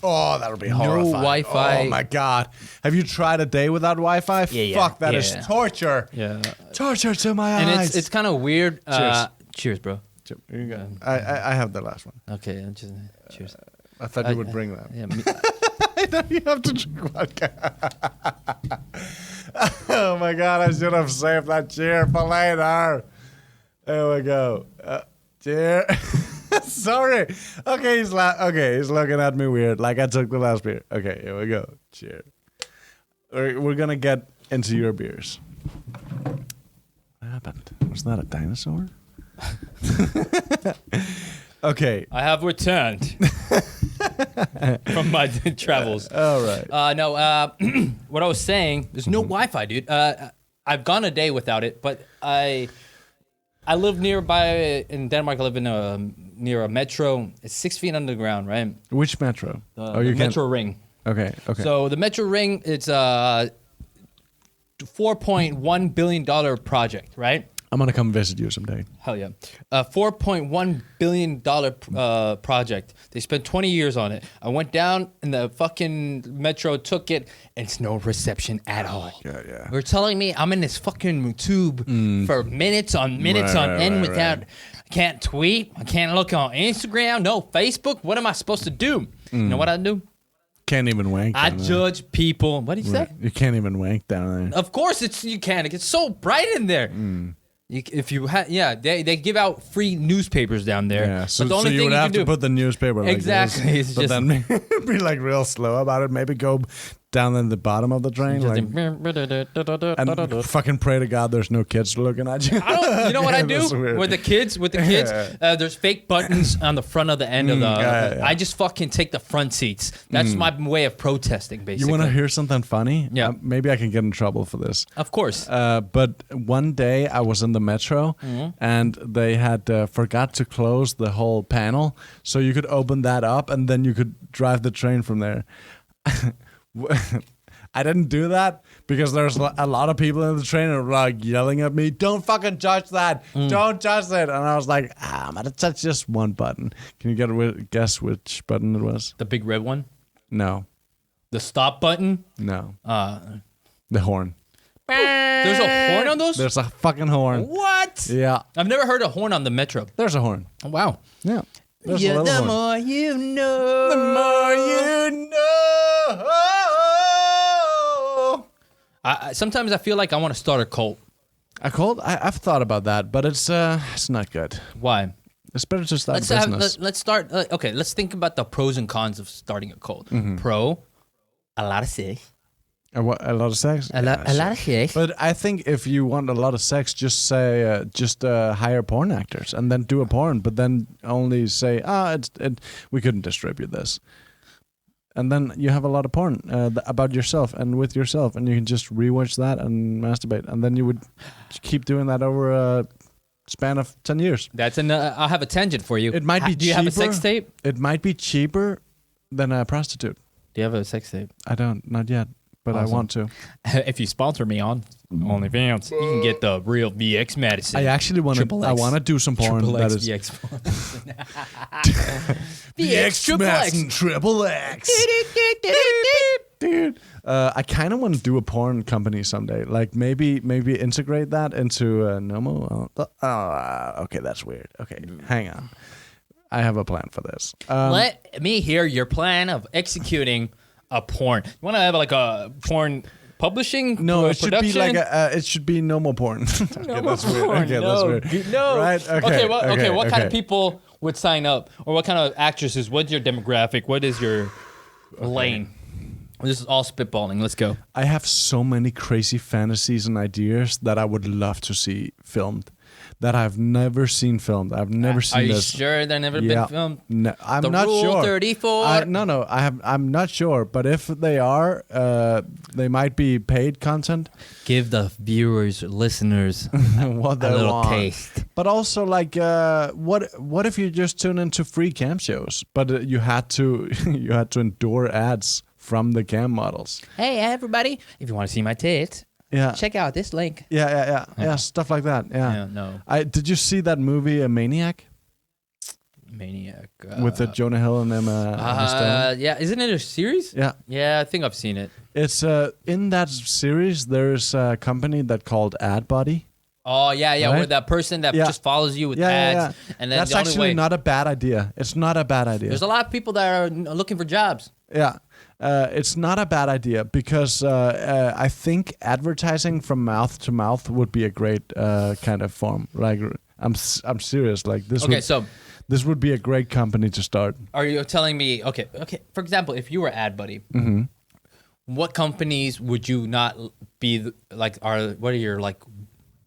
Oh, that would be horrifying. No Wi-Fi. Oh my God. Have you tried a day without Wi-Fi? Yeah. Fuck, that is torture. Yeah. Torture to my eyes. And it's kind of weird. Cheers. Cheers, bro. chip. Here you go. I have the last one. Okay, just cheers. I thought you would bring that. Yeah, I know you have to drink vodka. Oh my God! I should have saved that cheer for later. There we go. Cheer. Sorry. Okay, he's looking at me weird, like I took the last beer. Okay, here we go. Cheer. We're gonna get into your beers. What happened? Was that a dinosaur? Okay. I have returned from my travels. All right. No, what I was saying, there's no Wi-Fi, dude. I've gone a day without it, but I live nearby in Denmark. I live in near a metro. It's 6 feet underground, right? Which metro? The metro ring. Okay. So the metro ring, it's a $4.1 billion project, right? I'm gonna come visit you someday. Hell yeah. $4.1 billion project. They spent 20 years on it. I went down and the fucking metro took it and it's no reception at all. Yeah. They're telling me I'm in this fucking tube for minutes on minutes on end without, I can't tweet, I can't look on Instagram, no Facebook. What am I supposed to do? You know what I do? Can't even wank. I judge people. What did you say? You can't even wank down there. Of course you can. It gets so bright in there. They give out free newspapers down there. Yeah, so, but the only so you thing would you have can to put the newspaper like exactly. this, It's but just, then be like real slow about it. Maybe go down in the bottom of the train, like, and fucking pray to God there's no kids looking at you. you know what I do That's weird. with the kids? There's fake buttons on the front of the end of the. I just fucking take the front seats. That's my way of protesting, basically. You want to hear something funny? Yeah. Maybe I can get in trouble for this. Of course. But one day I was in the metro and they had forgot to close the whole panel, so you could open that up and then you could drive the train from there. I didn't do that because there's a lot of people in the train and were like yelling at me, "Don't fucking touch that! Don't touch it!" And I was like, I'm gonna touch just one button. Can you guess which button it was? The big red one. No. The stop button. No. The horn. There's a horn on those? There's a fucking horn. What? Yeah. I've never heard a horn on the metro. There's a horn. Oh, wow. Yeah. There's Yeah, a the little horn. more you know. The more you know. Sometimes I feel like I want to start a cult. A cult? I've thought about that, but it's not good. Why? It's better to start a business. Let's start. Okay, let's think about the pros and cons of starting a cult. Pro, a lot of sex. A lot of sex? A lot of sex. But I think if you want a lot of sex, just say, hire porn actors and then do a porn, but then only say, we couldn't distribute this. And then you have a lot of porn about yourself and with yourself, and you can just rewatch that and masturbate. And then you would keep doing that over a span of 10 years. I'll have a tangent for you. It might be cheaper. Do you have a sex tape? It might be cheaper than a prostitute. Do you have a sex tape? I don't, not yet. But Awesome. I want to. If you sponsor me on OnlyFans, you can get the real VX Madison. I actually want to. I want to do some porn Triple that X is VX Triple X. Triple X. Dude, I kind of want to do a porn company someday. Like maybe integrate that into Nomo. Okay, that's weird. Okay, hang on. I have a plan for this. Let me hear your plan of executing a porn. You want to have like a porn publishing? No, it should production? be like it should be no more porn. Okay, that's weird. Porn. Okay, No, that's weird. no. Right? Okay. What kind of people would sign up, or what kind of actresses? What's your demographic? What is your lane? This is all spitballing. Let's go. I have so many crazy fantasies and ideas that I would love to see filmed. That I've never seen filmed. I've never seen Are you this. sure they've never been filmed? No, I'm The not Rule sure. 34. No. I'm not sure. But if they are, they might be paid content. Give the viewers, listeners, What a they little want. taste. But also, like, what if you just tune into free cam shows, but you had to endure ads from the cam models? Hey, everybody! If you want to see my tits, Yeah. check out this link. Yeah, stuff like that. Yeah. No. Did you see that movie, Maniac, Maniac. with Jonah Hill and Emma Stone? Yeah, isn't it a series? Yeah. Yeah, I think I've seen it. It's in that series. There's a company that called AdBody, Oh yeah, Right? where that person that Yeah. just follows you with Yeah, ads, yeah, yeah. and then That's the only actually way. not a bad idea. It's not a bad idea. There's a lot of people that are looking for jobs. Yeah. It's not a bad idea because I think advertising from mouth to mouth would be a great kind of form. Like I'm serious. Like this. Okay, so This would be a great company to start. are you telling me? Okay. For example, if you were Ad Buddy, Mm-hmm. what companies would you not be like? What are your like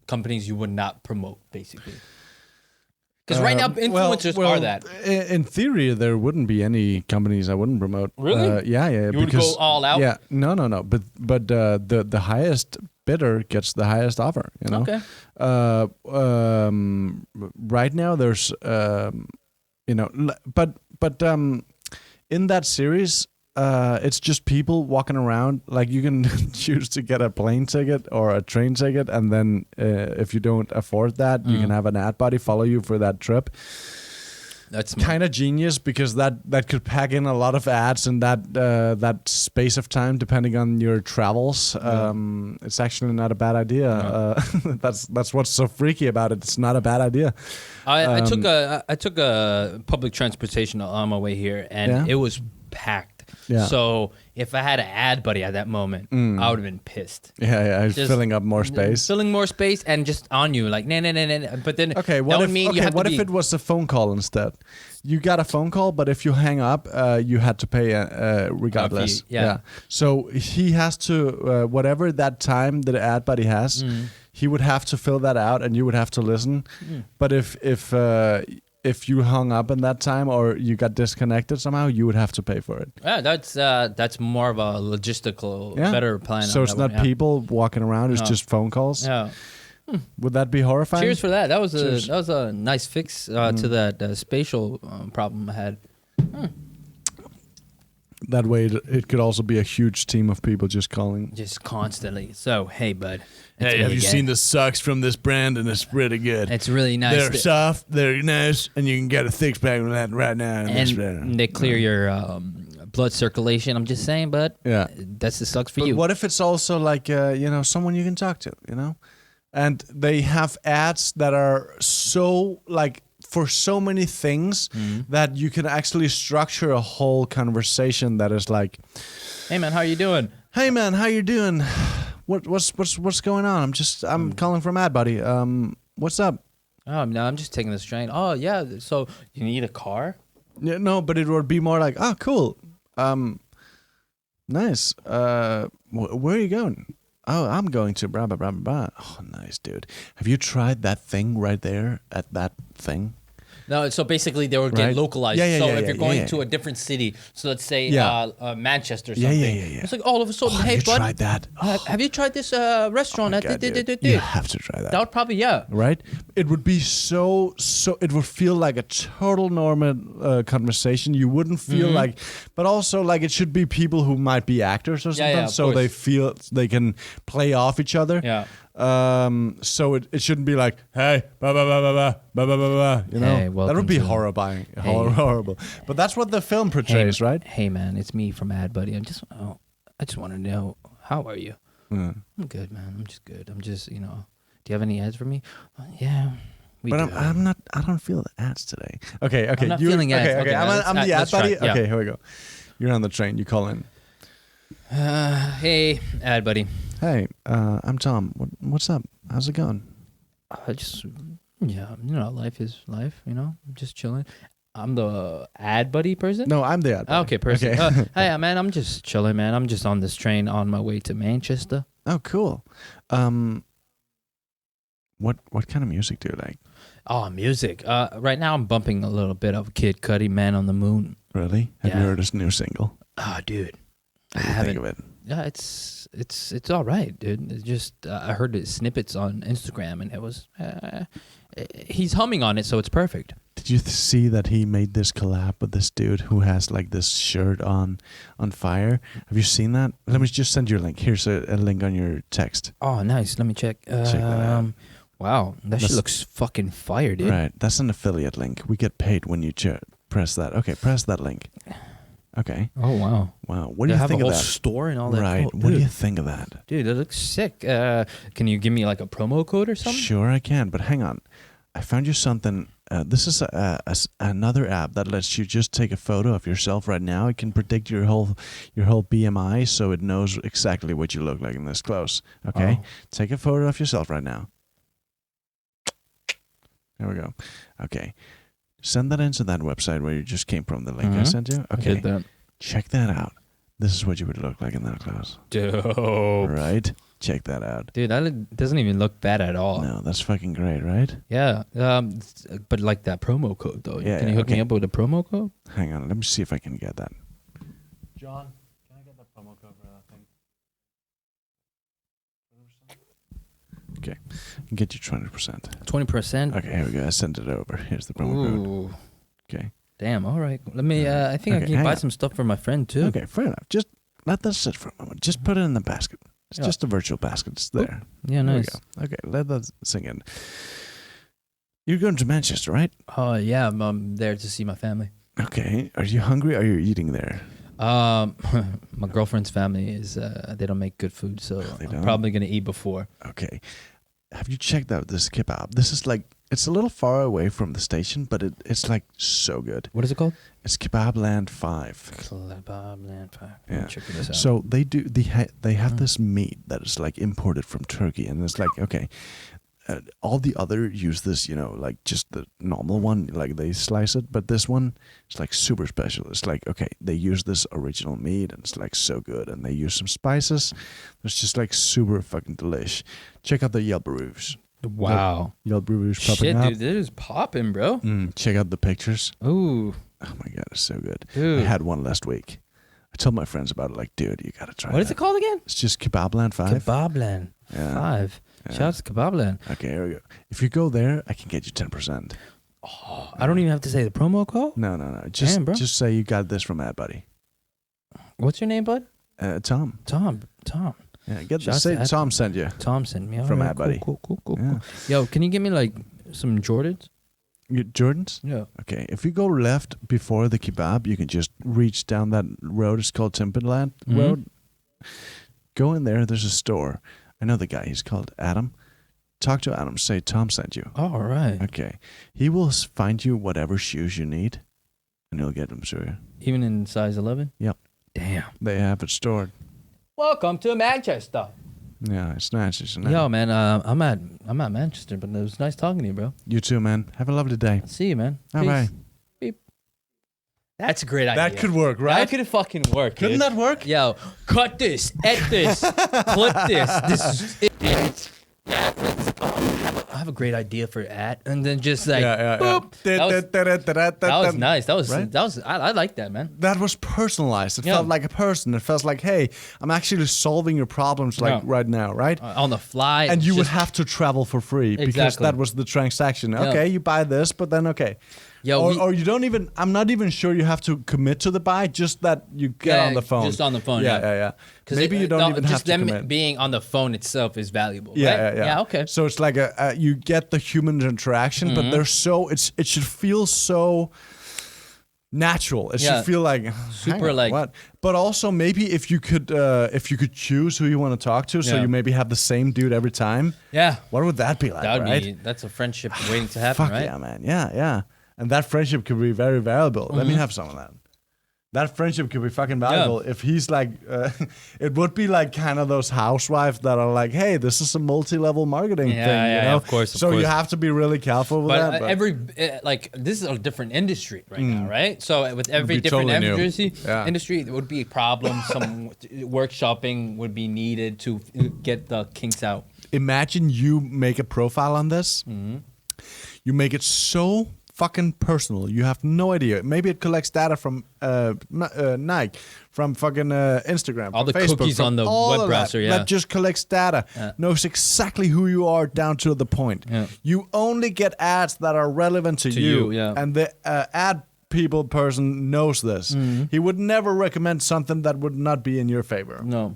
companies you would not promote, basically? Because right now, influencers are that. In theory, there wouldn't be any companies I wouldn't promote. Really? Yeah. You would go all out? Yeah, no. But the highest bidder gets the highest offer. You know. Okay. Right now, there's but in that series. It's just people walking around. Like you can choose to get a plane ticket or a train ticket, and then if you don't afford that, you can have an ad buddy follow you for that trip. That's Kind of genius because that could pack in a lot of ads in that space of time, depending on your travels. It's actually not a bad idea. That's what's so freaky about it. It's not a bad idea. I took a public transportation on my way here, and it was packed. Yeah. So if I had an Ad Buddy at that moment, I would have been pissed. Yeah, Just filling up more space. Filling more space and just on you, like, nah. But then Okay, that would mean you have what to if be, it was a phone call instead? You got a phone call, but if you hang up, you had to pay regardless. Yeah. So he has to whatever that time that ad buddy has, he would have to fill that out, and you would have to listen. But if you hung up in that time or you got disconnected somehow, you would have to pay for it. Yeah, that's more of a logistical, better plan. So on it's that not one, people walking around; it's just phone calls. Yeah. Would that be horrifying? Cheers for that. That was Cheers. a nice fix to that spatial problem I had. That way, it could also be a huge team of people just calling. Just constantly. So, hey, bud. it's Hey, me have you again. seen the socks from this brand? And it's pretty good. It's really nice. They're soft, they're nice, and you can get a six pack of that right now. And they clear your blood circulation. I'm just saying, bud. Yeah. That's the sucks for But you. what if it's also like someone you can talk to, and they have ads that are so like for so many things that you can actually structure a whole conversation that is like, Hey, man, how you doing? "Hey man, how you doing? What's going on? I'm calling from Ad Buddy. What's up?" Oh, no, I'm just taking this train. Oh, yeah. So you need a car? Yeah, no, but it would be more like, "Oh, cool. Nice. Where are you going?" "Oh, I'm going to blah, blah, blah, blah." "Oh, nice, dude. Have you tried that thing right there at that thing?" No, so basically they will get Right. localized. Yeah, so yeah, if yeah, you're going yeah. to a different city, so let's say Yeah. Manchester or Yeah, something. yeah. It's like all of a sudden, "Oh, hey, have you bud, tried that? have you tried this restaurant? Oh, at God, dude. that You have to try that. would probably, yeah. Right? It would be so it would feel like a total normal conversation. You wouldn't feel like, but also like it should be people who might be actors or Yeah, something, yeah, of so course. they feel they can play off each other. Yeah. So it shouldn't be like, "Hey, blah blah blah blah blah blah blah blah blah." Hey, that welcome would be to- horrifying, Hey. horrible. But that's what the film portrays, right? Hey, man, it's me from Ad Buddy. I just want to know, how are you? I'm good, man. I'm just good. I'm just, do you have any ads for me? Yeah. We But do. I'm not. I don't feel the ads today. Okay. I'm not you- feeling ads. Okay. Okay, I'm the ad let's try buddy. it, yeah. Okay, here we go. You're on the train. You call in. Hey, Ad Buddy. Hey, I'm Tom. What's up? How's it going? I just, life is life, I'm just chilling. I'm the Ad Buddy person? No, I'm the ad buddy. Okay, person. Okay. Hey, man, I'm just chilling, man. I'm just on this train on my way to Manchester. Oh, cool. What kind of music do you like? Oh, music. Right now I'm bumping a little bit of Kid Cudi, Man on the Moon. Really? Have Yeah. you heard his new single? Oh, dude. I What do you haven't. think of it? Yeah, it's all right, dude. It's just I heard the snippets on Instagram, and it was he's humming on it, so it's perfect. Did you see that he made this collab with this dude who has like this shirt on fire? Have you seen that? Let me just send you a link. Here's a link on your text. Oh, nice. Let me check. Check that out. Wow, that shit That's- looks fucking fire, dude. Right, that's an affiliate link. We get paid when you press that. Okay, press that link. Okay. Oh wow. Wow. What do They you have think a of whole that? store and all that. Right. Oh, What do you dude. think of that? Dude, that looks sick. Can you give me like a promo code or something? Sure, I can. But hang on. I found you something. This is another app that lets you just take a photo of yourself right now. It can predict your whole BMI, so it knows exactly what you look like in this clothes. Okay, take a photo of yourself right now. There we go. Okay, send that into that website where you just came from. The link I sent you. Okay, check that out. This is what you would look like in that clothes. Dope. Right? Check that out. Dude, doesn't even look bad at all. No, that's fucking great, right? Yeah. But like that promo code though. Yeah, Can you hook me up with a promo code? Hang on, let me see if I can get that. John, can I get that promo code for that thing? Okay, I can get you 20%. 20%. Okay, here we go. I sent it over. Here's the promo code. Ooh. Okay. Damn. All right. Let me. I think I Okay, can hang buy on. some stuff for my friend too. Okay, fair enough. Just let that sit for a moment. Just put it in the basket. It's just a virtual basket. It's there. Yeah. There we Nice. go. Okay, let that sink in. You're going to Manchester, right? Oh yeah. I'm there to see my family. Okay. Are you hungry? Or are you eating there? My girlfriend's family is. They don't make good food, so They I'm don't? probably gonna eat before. Okay. Have you checked out this kebab? This is like, it's a little far away from the station, but it's like so good. What is it called? It's Kebab Land 5. Yeah. Check this out. So they have this meat that is like imported from Turkey, and it's like, okay, all the other use this, like just the normal one, like they slice it, but this one is like super special. It's like, okay, they use this original meat, and it's like so good, and they use some spices. It's just like super fucking delish. Check out the Yelp reviews. Wow. Yelp reviews popping Shit, up. dude, this is popping, bro. Check out the pictures. Ooh. Oh my god, it's so good. Dude. I had one last week. I told my friends about it. Like, dude, you gotta try. What is it called again? It's just Kebab Land 5. Kebabland. Yeah. 5. Yeah. Shout out to Kebabland. Okay, here we go. If you go there, I can get you 10%. Oh, I don't even have to say the promo code. No. Just Damn, bro. just say you got this from Ad Buddy. What's your name, bud? Tom. Tom. Yeah, Shout out say to Ad- Tom sent you. Tom sent me. From Alright, Ad Buddy. Cool. Yeah. Yo, can you give me like some Jordans? Jordans? Yeah. Okay, if you go left before the kebab, you can just reach down that road. It's called Timberland Road. Go in there. There's a store. I know the guy. He's called Adam. Talk to Adam. Say Tom sent you. All right. Okay. He will find you whatever shoes you need, and he'll get them to you. Even in size 11? Yep. Damn. They have it stored. Welcome to Manchester. Yeah, it's nice, isn't it? Yo, man, I'm at Manchester, but it was nice talking to you, bro. You too, man. Have a lovely day. See you, man. All Peace. right. Beep. That's a great idea. That could work, right? That could fucking work. Couldn't dude. that work? Yo, cut this, edit this, clip this. This is it. I have a great idea for ad, and then just like boop. That was nice. That was Right? I like that, man. That was personalized. It Yeah. felt like a person. It felt like, hey, I'm actually solving your problems like Yeah. right now, right? On the fly, And you would just- have to travel for free because Exactly. that was the transaction. Okay, you buy this, but then okay. Yo, or you don't even, I'm not even sure you have to commit to the buy, just that you get Yeah, on the phone. just on the phone, Yeah, yeah. yeah. 'Cause Maybe you don't even have just to them commit. being on the phone itself is valuable. Yeah, right? yeah. Okay. So it's like you get the human interaction, Mm-hmm. but they're so it should feel so natural. It Yeah. should feel like Super, hang on, like- what? But also maybe if you could choose who you want to talk to, so Yeah. you maybe have the same dude every time. Yeah. What would that be like? That would right? be that's a friendship waiting to happen, Fuck right? yeah, man. Yeah. And that friendship could be very valuable. Let me Mm-hmm. have some of that. That friendship could be fucking valuable if he's like, it would be like kind of those housewives that are like, hey, this is a multi-level marketing Yeah, thing, you yeah, know? of course, of so you course. have to be really careful with But that. every like this is a different industry right now, right? So with every be different totally new. industry, Yeah. it would be a problem. Some workshopping would be needed to get the kinks out. Imagine you make a profile on this. Mm-hmm. You make it so fucking personal. You have no idea. Maybe it collects data from Nike, from fucking Instagram, All from the Facebook, cookies from on the all web of browser, that. yeah. That just collects data, knows exactly who you are down to the point. Yeah. You only get ads that are relevant to you, yeah. and the ad person knows this. Mm-hmm. He would never recommend something that would not be in your favor. No.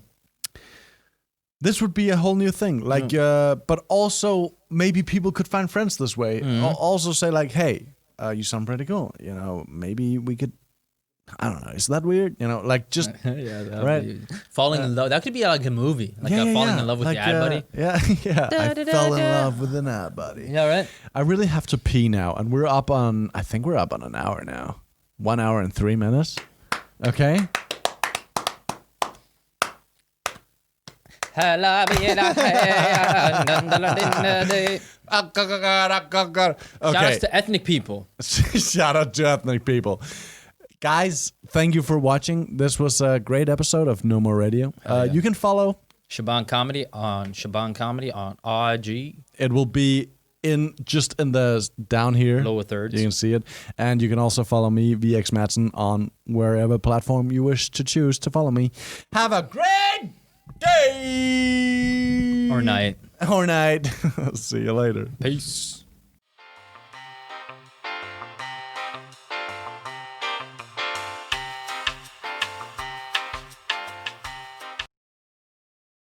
This would be a whole new thing. Like, but also maybe people could find friends this way. Also say like, hey, you sound pretty cool. You know, maybe we could I don't know. Is that weird? You know, like just Yeah, that would Right. be falling in love. That could be like a movie, like falling in love with like, your ad buddy. Yeah, yeah. I fell in love with an ad buddy. Yeah, right. I really have to pee now, and we're up on. I think we're up on an hour now. 1 hour and 3 minutes. Okay. Okay. Shout outs to ethnic people. Shout out to ethnic people. Guys, thank you for watching. This was a great episode of No More Radio. You can follow Shaban Comedy on IG. It will be in the down here. Lower thirds. You can see it. And you can also follow me, VX Madsen, on wherever platform you wish to choose to follow me. Have a great day! Or night. Or night. See you later. Peace.